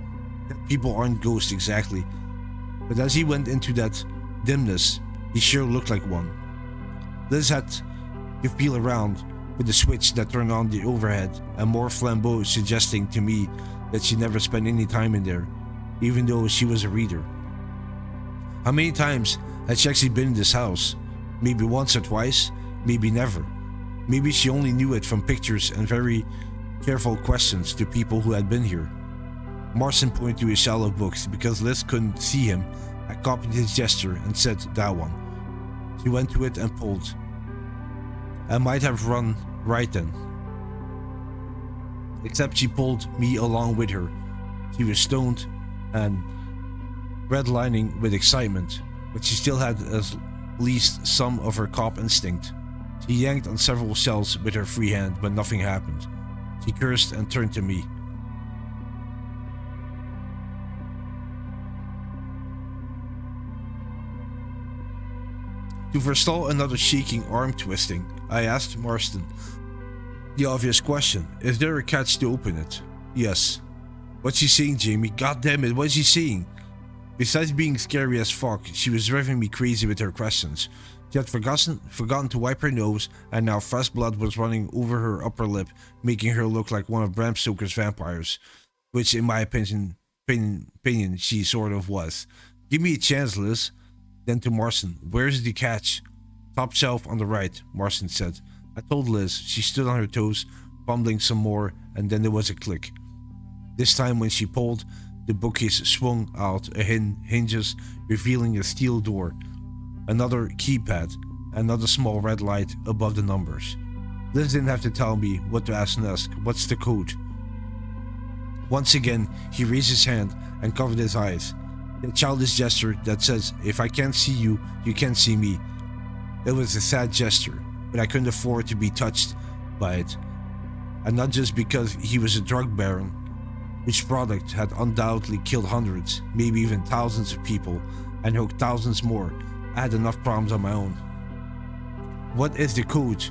People aren't ghosts exactly, but as he went into that dimness, he sure looked like one. Liz had to feel around with the switch that turned on the overhead and more flambeaux, suggesting to me that she never spent any time in there, even though she was a reader. How many times had she actually been in this house? Maybe once or twice, maybe never. Maybe she only knew it from pictures and very careful questions to people who had been here. Marston pointed to his shelf of books. Because Liz couldn't see him, I copied his gesture and said, "That one." She went to it and pulled. I might have run right then. Except she pulled me along with her. She was stoned and redlining with excitement, but she still had at least some of her cop instinct. She yanked on several shelves with her free hand, but nothing happened. She cursed and turned to me. To forestall another shaking arm twisting, I asked Marston the obvious question: is there a catch to open it? Yes. What's she saying, Jamie? God damn it, what's she saying? Besides being scary as fuck, she was driving me crazy with her questions. She had forgotten to wipe her nose, and now fresh blood was running over her upper lip, making her look like one of Bram Stoker's vampires, which in my opinion she sort of was. Give me a chance, Liz. Then to Marston, where's the catch? Top shelf on the right, Marston said. I told Liz. She stood on her toes, fumbling some more, and then there was a click. This time when she pulled, the bookcase swung out a hinges, revealing a steel door, another keypad, another small red light above the numbers. Liz didn't have to tell me what to ask next. What's the code? Once again, he raised his hand and covered his eyes. A childish gesture that says, if I can't see you, you can't see me. It was a sad gesture, but I couldn't afford to be touched by it. And not just because he was a drug baron, which product had undoubtedly killed hundreds, maybe even thousands of people, and hooked thousands more. I had enough problems on my own. What is the code?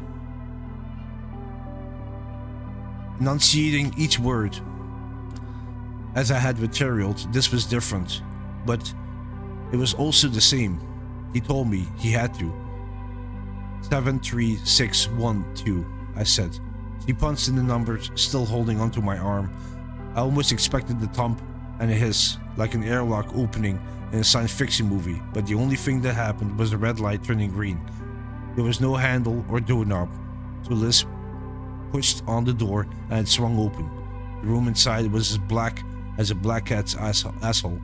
Enunciating each word. As I had with Theriot, this was different, but it was also the same. He told me he had to. 73612, I said. He punched in the numbers, still holding onto my arm. I almost expected the thump and a hiss, like an airlock opening in a science fiction movie, but the only thing that happened was the red light turning green. There was no handle or doorknob, so Liz pushed on the door and it swung open. The room inside was as black as a black cat's asshole.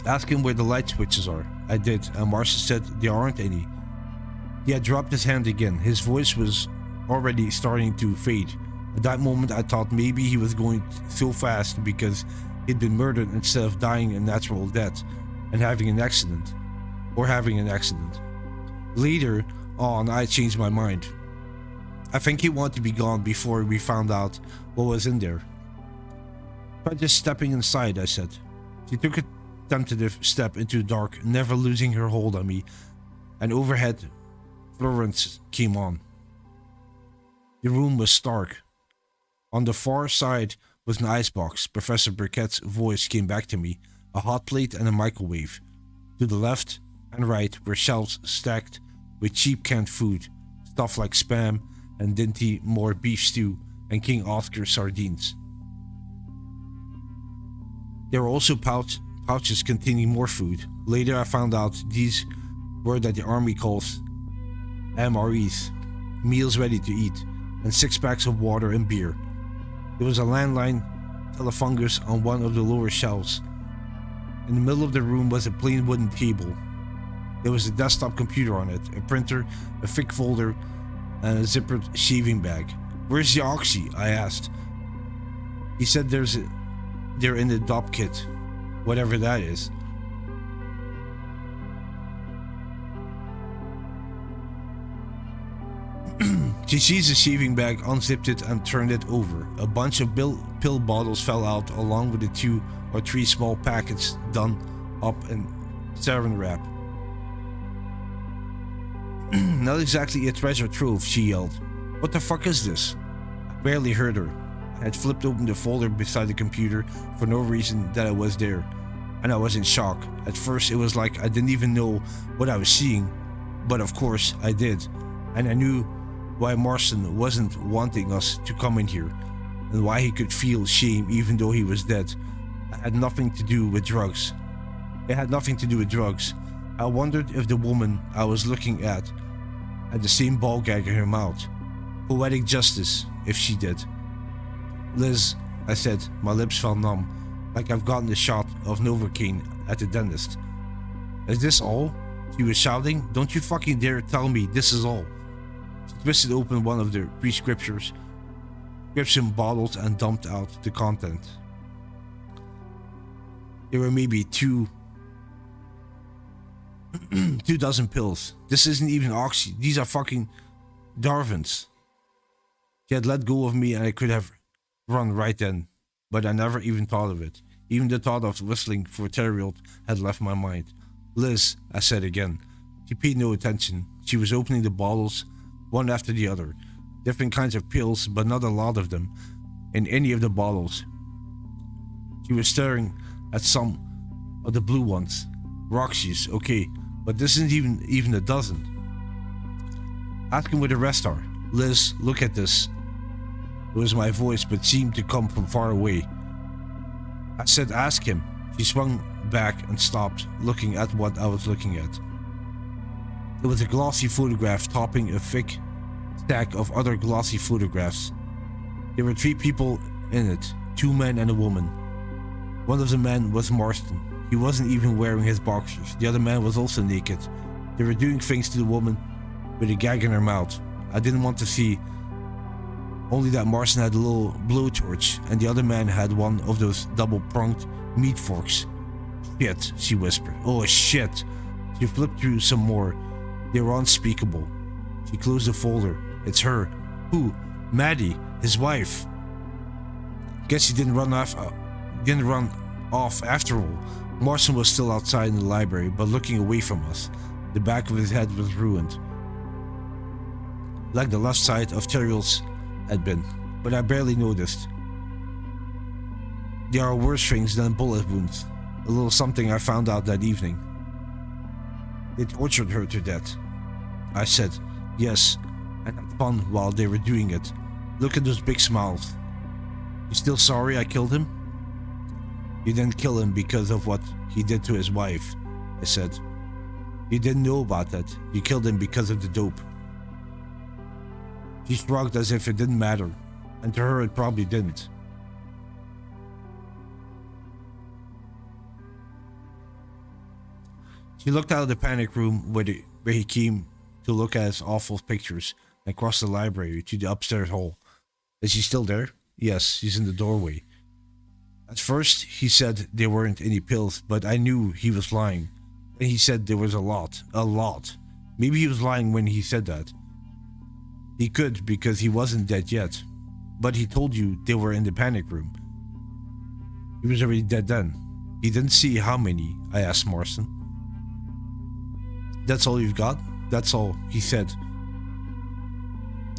Ask him where the light switches are. I did, and Marston said there aren't any. He had dropped his hand again. His voice was already starting to fade. At that moment I thought maybe he was going so fast because he'd been murdered instead of dying a natural death and having an accident. Later on I changed my mind. I think he wanted to be gone before we found out what was in there. Try just stepping inside, I said. She took a tentative step into the dark, never losing her hold on me, and overhead fluorescence came on. The room was stark. On the far side was an icebox. Professor Burkett's voice came back to me, a hot plate and a microwave. To the left and right were shelves stacked with cheap canned food, stuff like Spam and Dinty Moore beef stew and King Oscar sardines. There were also pouches containing more food. Later I found out these were that the army calls MREs, meals ready to eat, and 6 packs of water and beer. There was a landline telefungus on one of the lower shelves. In the middle of the room was a plain wooden table. There was a desktop computer on it, a printer, a thick folder, and a zippered shaving bag. Where's the oxy? I asked. He said they're in the DOP kit, whatever that is. She seized the shaving bag, unzipped it, and turned it over. A bunch of pill bottles fell out, along with the 2 or 3 small packets done up in saran wrap. Not exactly a treasure trove, she yelled. What the fuck is this? I barely heard her. I had flipped open the folder beside the computer for no reason that it was there, and I was in shock. At first it was like I didn't even know what I was seeing, but of course I did, and I knew why Marston wasn't wanting us to come in here, and why he could feel shame even though he was dead. It had nothing to do with drugs. I wondered if the woman I was looking at had the same ball gag in her mouth. Poetic justice, if she did. Liz, I said, my lips felt numb, like I've gotten a shot of Novocaine at the dentist. Is this all? She was shouting. Don't you fucking dare tell me this is all. She twisted open one of the prescription bottles and dumped out the content. There were maybe two dozen pills. This isn't even oxy. These are fucking Darvins. She had let go of me and I could have run right then, but I never even thought of it. Even the thought of whistling for Terriot had left my mind. Liz, I said again. She paid no attention. She was opening the bottles, one after the other. Different kinds of pills, but not a lot of them in any of the bottles. She was staring at some of the blue ones. Roxy's, okay, but this isn't even a dozen. Ask him where the rest are. Liz, look at this. It was my voice, but seemed to come from far away. I said, ask him. She swung back and stopped, looking at what I was looking at. It was a glossy photograph topping a thick stack of other glossy photographs. There were 3 people in it, 2 men and a woman. One of the men was Marston. He wasn't even wearing his boxers. The other man was also naked. They were doing things to the woman with a gag in her mouth. I didn't want to see, only that Marston had a little blowtorch and the other man had one of those double-pronged meat forks. Shit, she whispered. Oh shit. She flipped through some more. They were unspeakable. She closed the folder. It's her. Who? Maddie, his wife. Guess he didn't run off after all. Marston was still outside in the library, but looking away from us. The back of his head was ruined, like the left side of Terriot's had been, but I barely noticed. There are worse things than bullet wounds. A little something I found out that evening. They tortured her to death. I said, yes, and had fun while they were doing it. Look at those big smiles. You still sorry I killed him? You didn't kill him because of what he did to his wife, I said. You didn't know about that. You killed him because of the dope. She shrugged as if it didn't matter, and to her it probably didn't. She looked out of the panic room where he came to look at his awful pictures and crossed the library to the upstairs hall. Is she still there? Yes, she's in the doorway. At first, he said there weren't any pills, but I knew he was lying. And he said there was a lot. Maybe he was lying when he said that. He could, because he wasn't dead yet. But he told you they were in the panic room. He was already dead then. He didn't see how many, I asked Marston. That's all you've got? That's all, he said.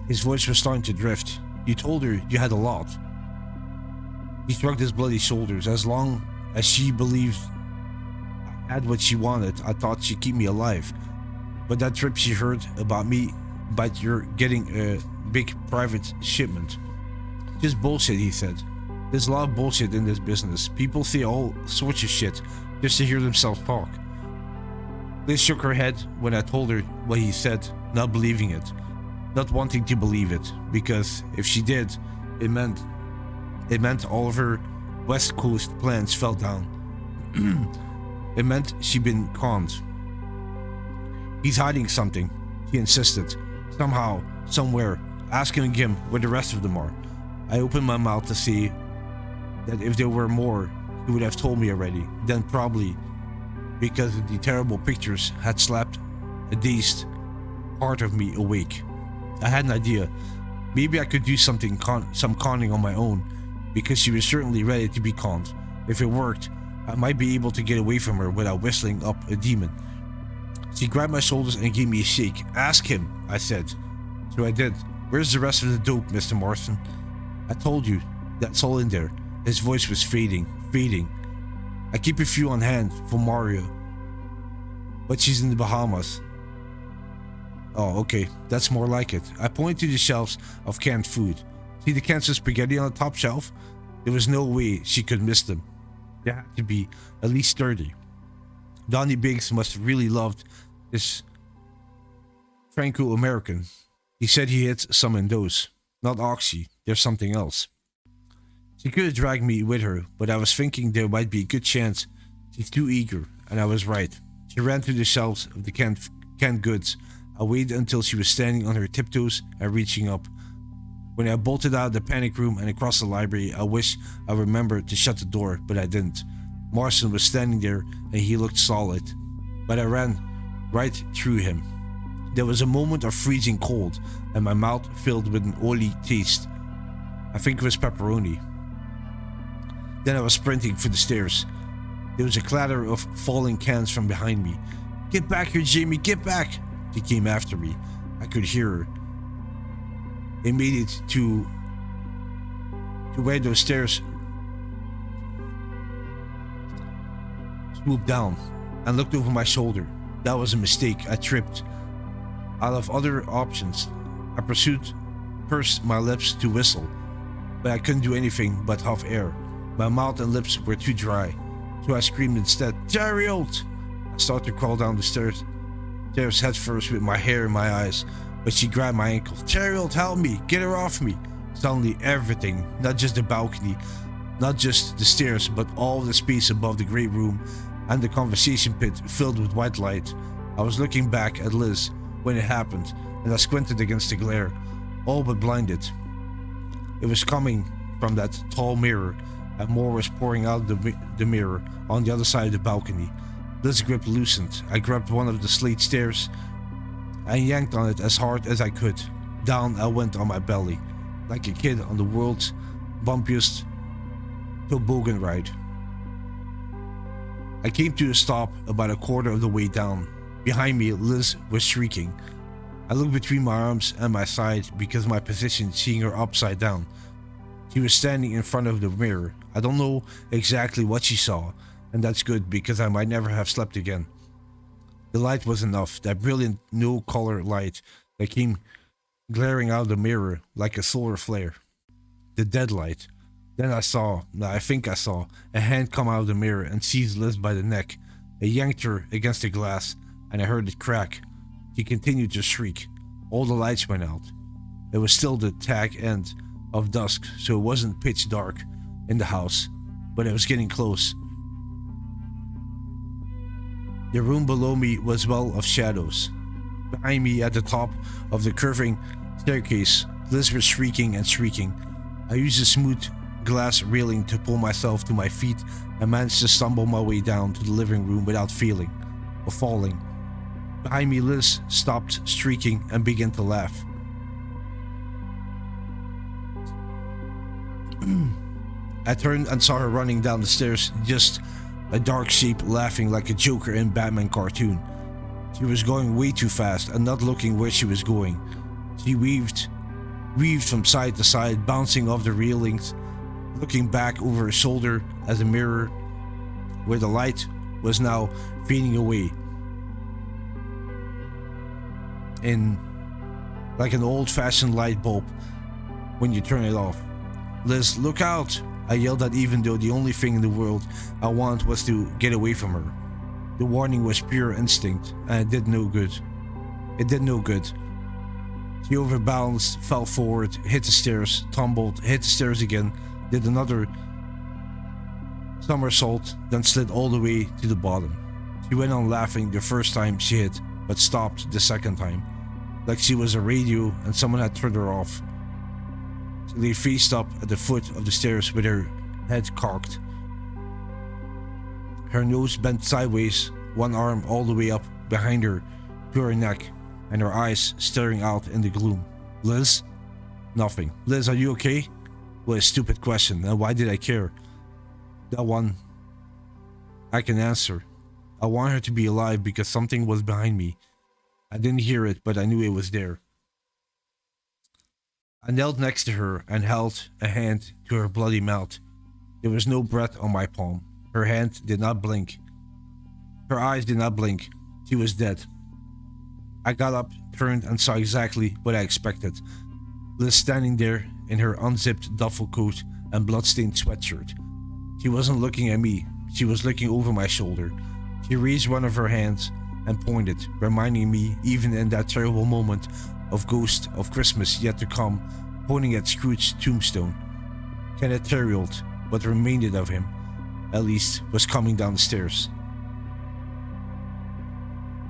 His voice was starting to drift. You told her you had a lot. He shrugged his bloody shoulders. As long as she believed I had what she wanted, I thought she'd keep me alive. But that trip she heard about me, but you're getting a big private shipment. Just bullshit, he said. There's a lot of bullshit in this business. People say all sorts of shit just to hear themselves talk. Liz shook her head when I told her what he said, not believing it. Not wanting to believe it, because if she did, it meant all of her West Coast plans fell down. It meant she'd been conned. He's hiding something, he insisted. Somehow, somewhere. Asking him where the rest of them are. I opened my mouth to see that if there were more, he would have told me already. Then probably, because the terrible pictures had slapped a dazed part of me awake. I had an idea. Maybe I could do some conning on my own, because she was certainly ready to be conned. If it worked, I might be able to get away from her without whistling up a demon. She grabbed my shoulders and gave me a shake. Ask him, I said. So I did. Where's the rest of the dope, Mr. Marston? I told you, that's all in there. His voice was fading. I keep a few on hand for Mario, but she's in the Bahamas. Oh, okay, that's more like it. I pointed to the shelves of canned food. See the cans of spaghetti on the top shelf? There was no way she could miss them. There had to be at least 30. Donnie Biggs must have really loved this Franco-American. He said he hit some in those. Not Oxy, there's something else. She could have dragged me with her, but I was thinking there might be a good chance she's too eager, and I was right. She ran through the shelves of the canned goods. I waited until she was standing on her tiptoes and reaching up. When I bolted out of the panic room and across the library, I wish I remembered to shut the door, but I didn't. Marston was standing there and he looked solid, but I ran right through him. There was a moment of freezing cold and my mouth filled with an oily taste. I think it was pepperoni. Then I was sprinting for the stairs. There was a clatter of falling cans from behind me. "Get back here, Jamie, get back!" She came after me. I could hear her. They made it to where those stairs swooped down and looked over my shoulder. That was a mistake. I tripped. Out of other options, I pursed my lips to whistle, but I couldn't do anything but huff air. My mouth and lips were too dry, so I screamed instead, "Gerald!" I started to crawl down the stairs head first with my hair in my eyes, but she grabbed my ankle. "Gerald, help me! Get her off me!" Suddenly everything, not just the balcony, not just the stairs, but all the space above the great room and the conversation pit filled with white light. I was looking back at Liz when it happened, and I squinted against the glare, all but blinded. It was coming from that tall mirror, and more was pouring out of the mirror on the other side of the balcony. Liz's grip loosened. I grabbed one of the slate stairs and yanked on it as hard as I could. Down I went on my belly, like a kid on the world's bumpiest toboggan ride. I came to a stop about a quarter of the way down. Behind me, Liz was shrieking. I looked between my arms and my side because of my position, seeing her upside down. She was standing in front of the mirror. I don't know exactly what she saw, and that's good because I might never have slept again. The light was enough, that brilliant no-color light that came glaring out of the mirror like a solar flare. The dead light. Then I think I saw, a hand come out of the mirror and seize Liz by the neck. I yanked her against the glass, and I heard it crack. She continued to shriek. All the lights went out. It was still the tag end of dusk, so it wasn't pitch dark in the house, but it was getting close. The room below me was well of shadows. Behind me, at the top of the curving staircase, Liz was shrieking and shrieking. I used the smooth glass railing to pull myself to my feet and managed to stumble my way down to the living room without falling. Behind me, Liz stopped shrieking and began to laugh. I turned and saw her running down the stairs, just a dark shape laughing like a Joker in Batman cartoon. She was going way too fast and not looking where she was going. She weaved from side to side, bouncing off the railings, looking back over her shoulder at the mirror where the light was now fading away in like an old-fashioned light bulb when you turn it off. "Liz, look out!" I yelled out, even though the only thing in the world I wanted was to get away from her. The warning was pure instinct, and it did no good. She overbalanced, fell forward, hit the stairs, tumbled, hit the stairs again, did another somersault, then slid all the way to the bottom. She went on laughing the first time she hit, but stopped the second time, like she was a radio and someone had turned her off. She lay face up at the foot of the stairs with her head cocked, her nose bent sideways, one arm all the way up behind her to her neck, and her eyes staring out in the gloom. "Liz?" "Nothing." "Liz, are you okay?" What a stupid question, and why did I care? That one I can answer. I want her to be alive because something was behind me. I didn't hear it, but I knew it was there. I knelt next to her and held a hand to her bloody mouth. There was no breath on my palm. Her hand did not blink. Her eyes did not blink. She was dead. I got up, turned, and saw exactly what I expected. Liz standing there in her unzipped duffel coat and bloodstained sweatshirt. She wasn't looking at me. She was looking over my shoulder. She raised one of her hands and pointed, reminding me, even in that terrible moment, of Ghost of Christmas yet to come, pointing at Scrooge's tombstone. Kenneth Theriot, what remained of him, at least, was coming down the stairs.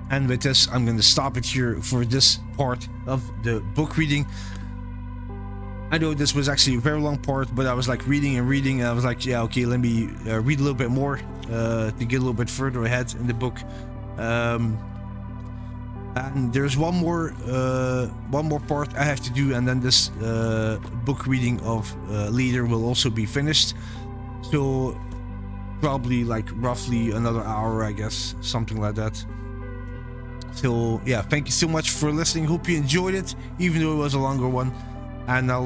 And with this, I'm going to stop it here for this part of the book reading. I know this was actually a very long part, but I was like reading and I was like, yeah, okay, let me read a little bit more to get a little bit further ahead in the book. And there's one more part I have to do, and then this book reading of Leader will also be finished. So probably like roughly another hour, I guess, something like that. So yeah, thank you so much for listening. Hope you enjoyed it, even though it was a longer one. And I'll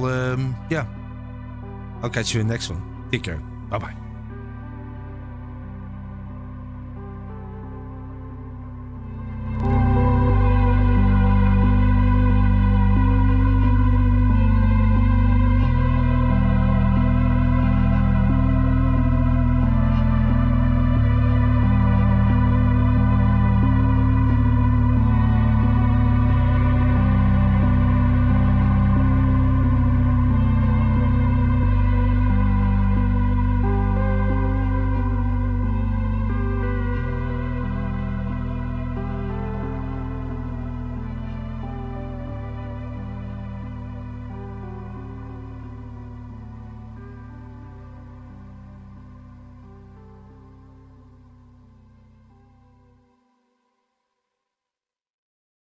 catch you in the next one. Take care. Bye bye.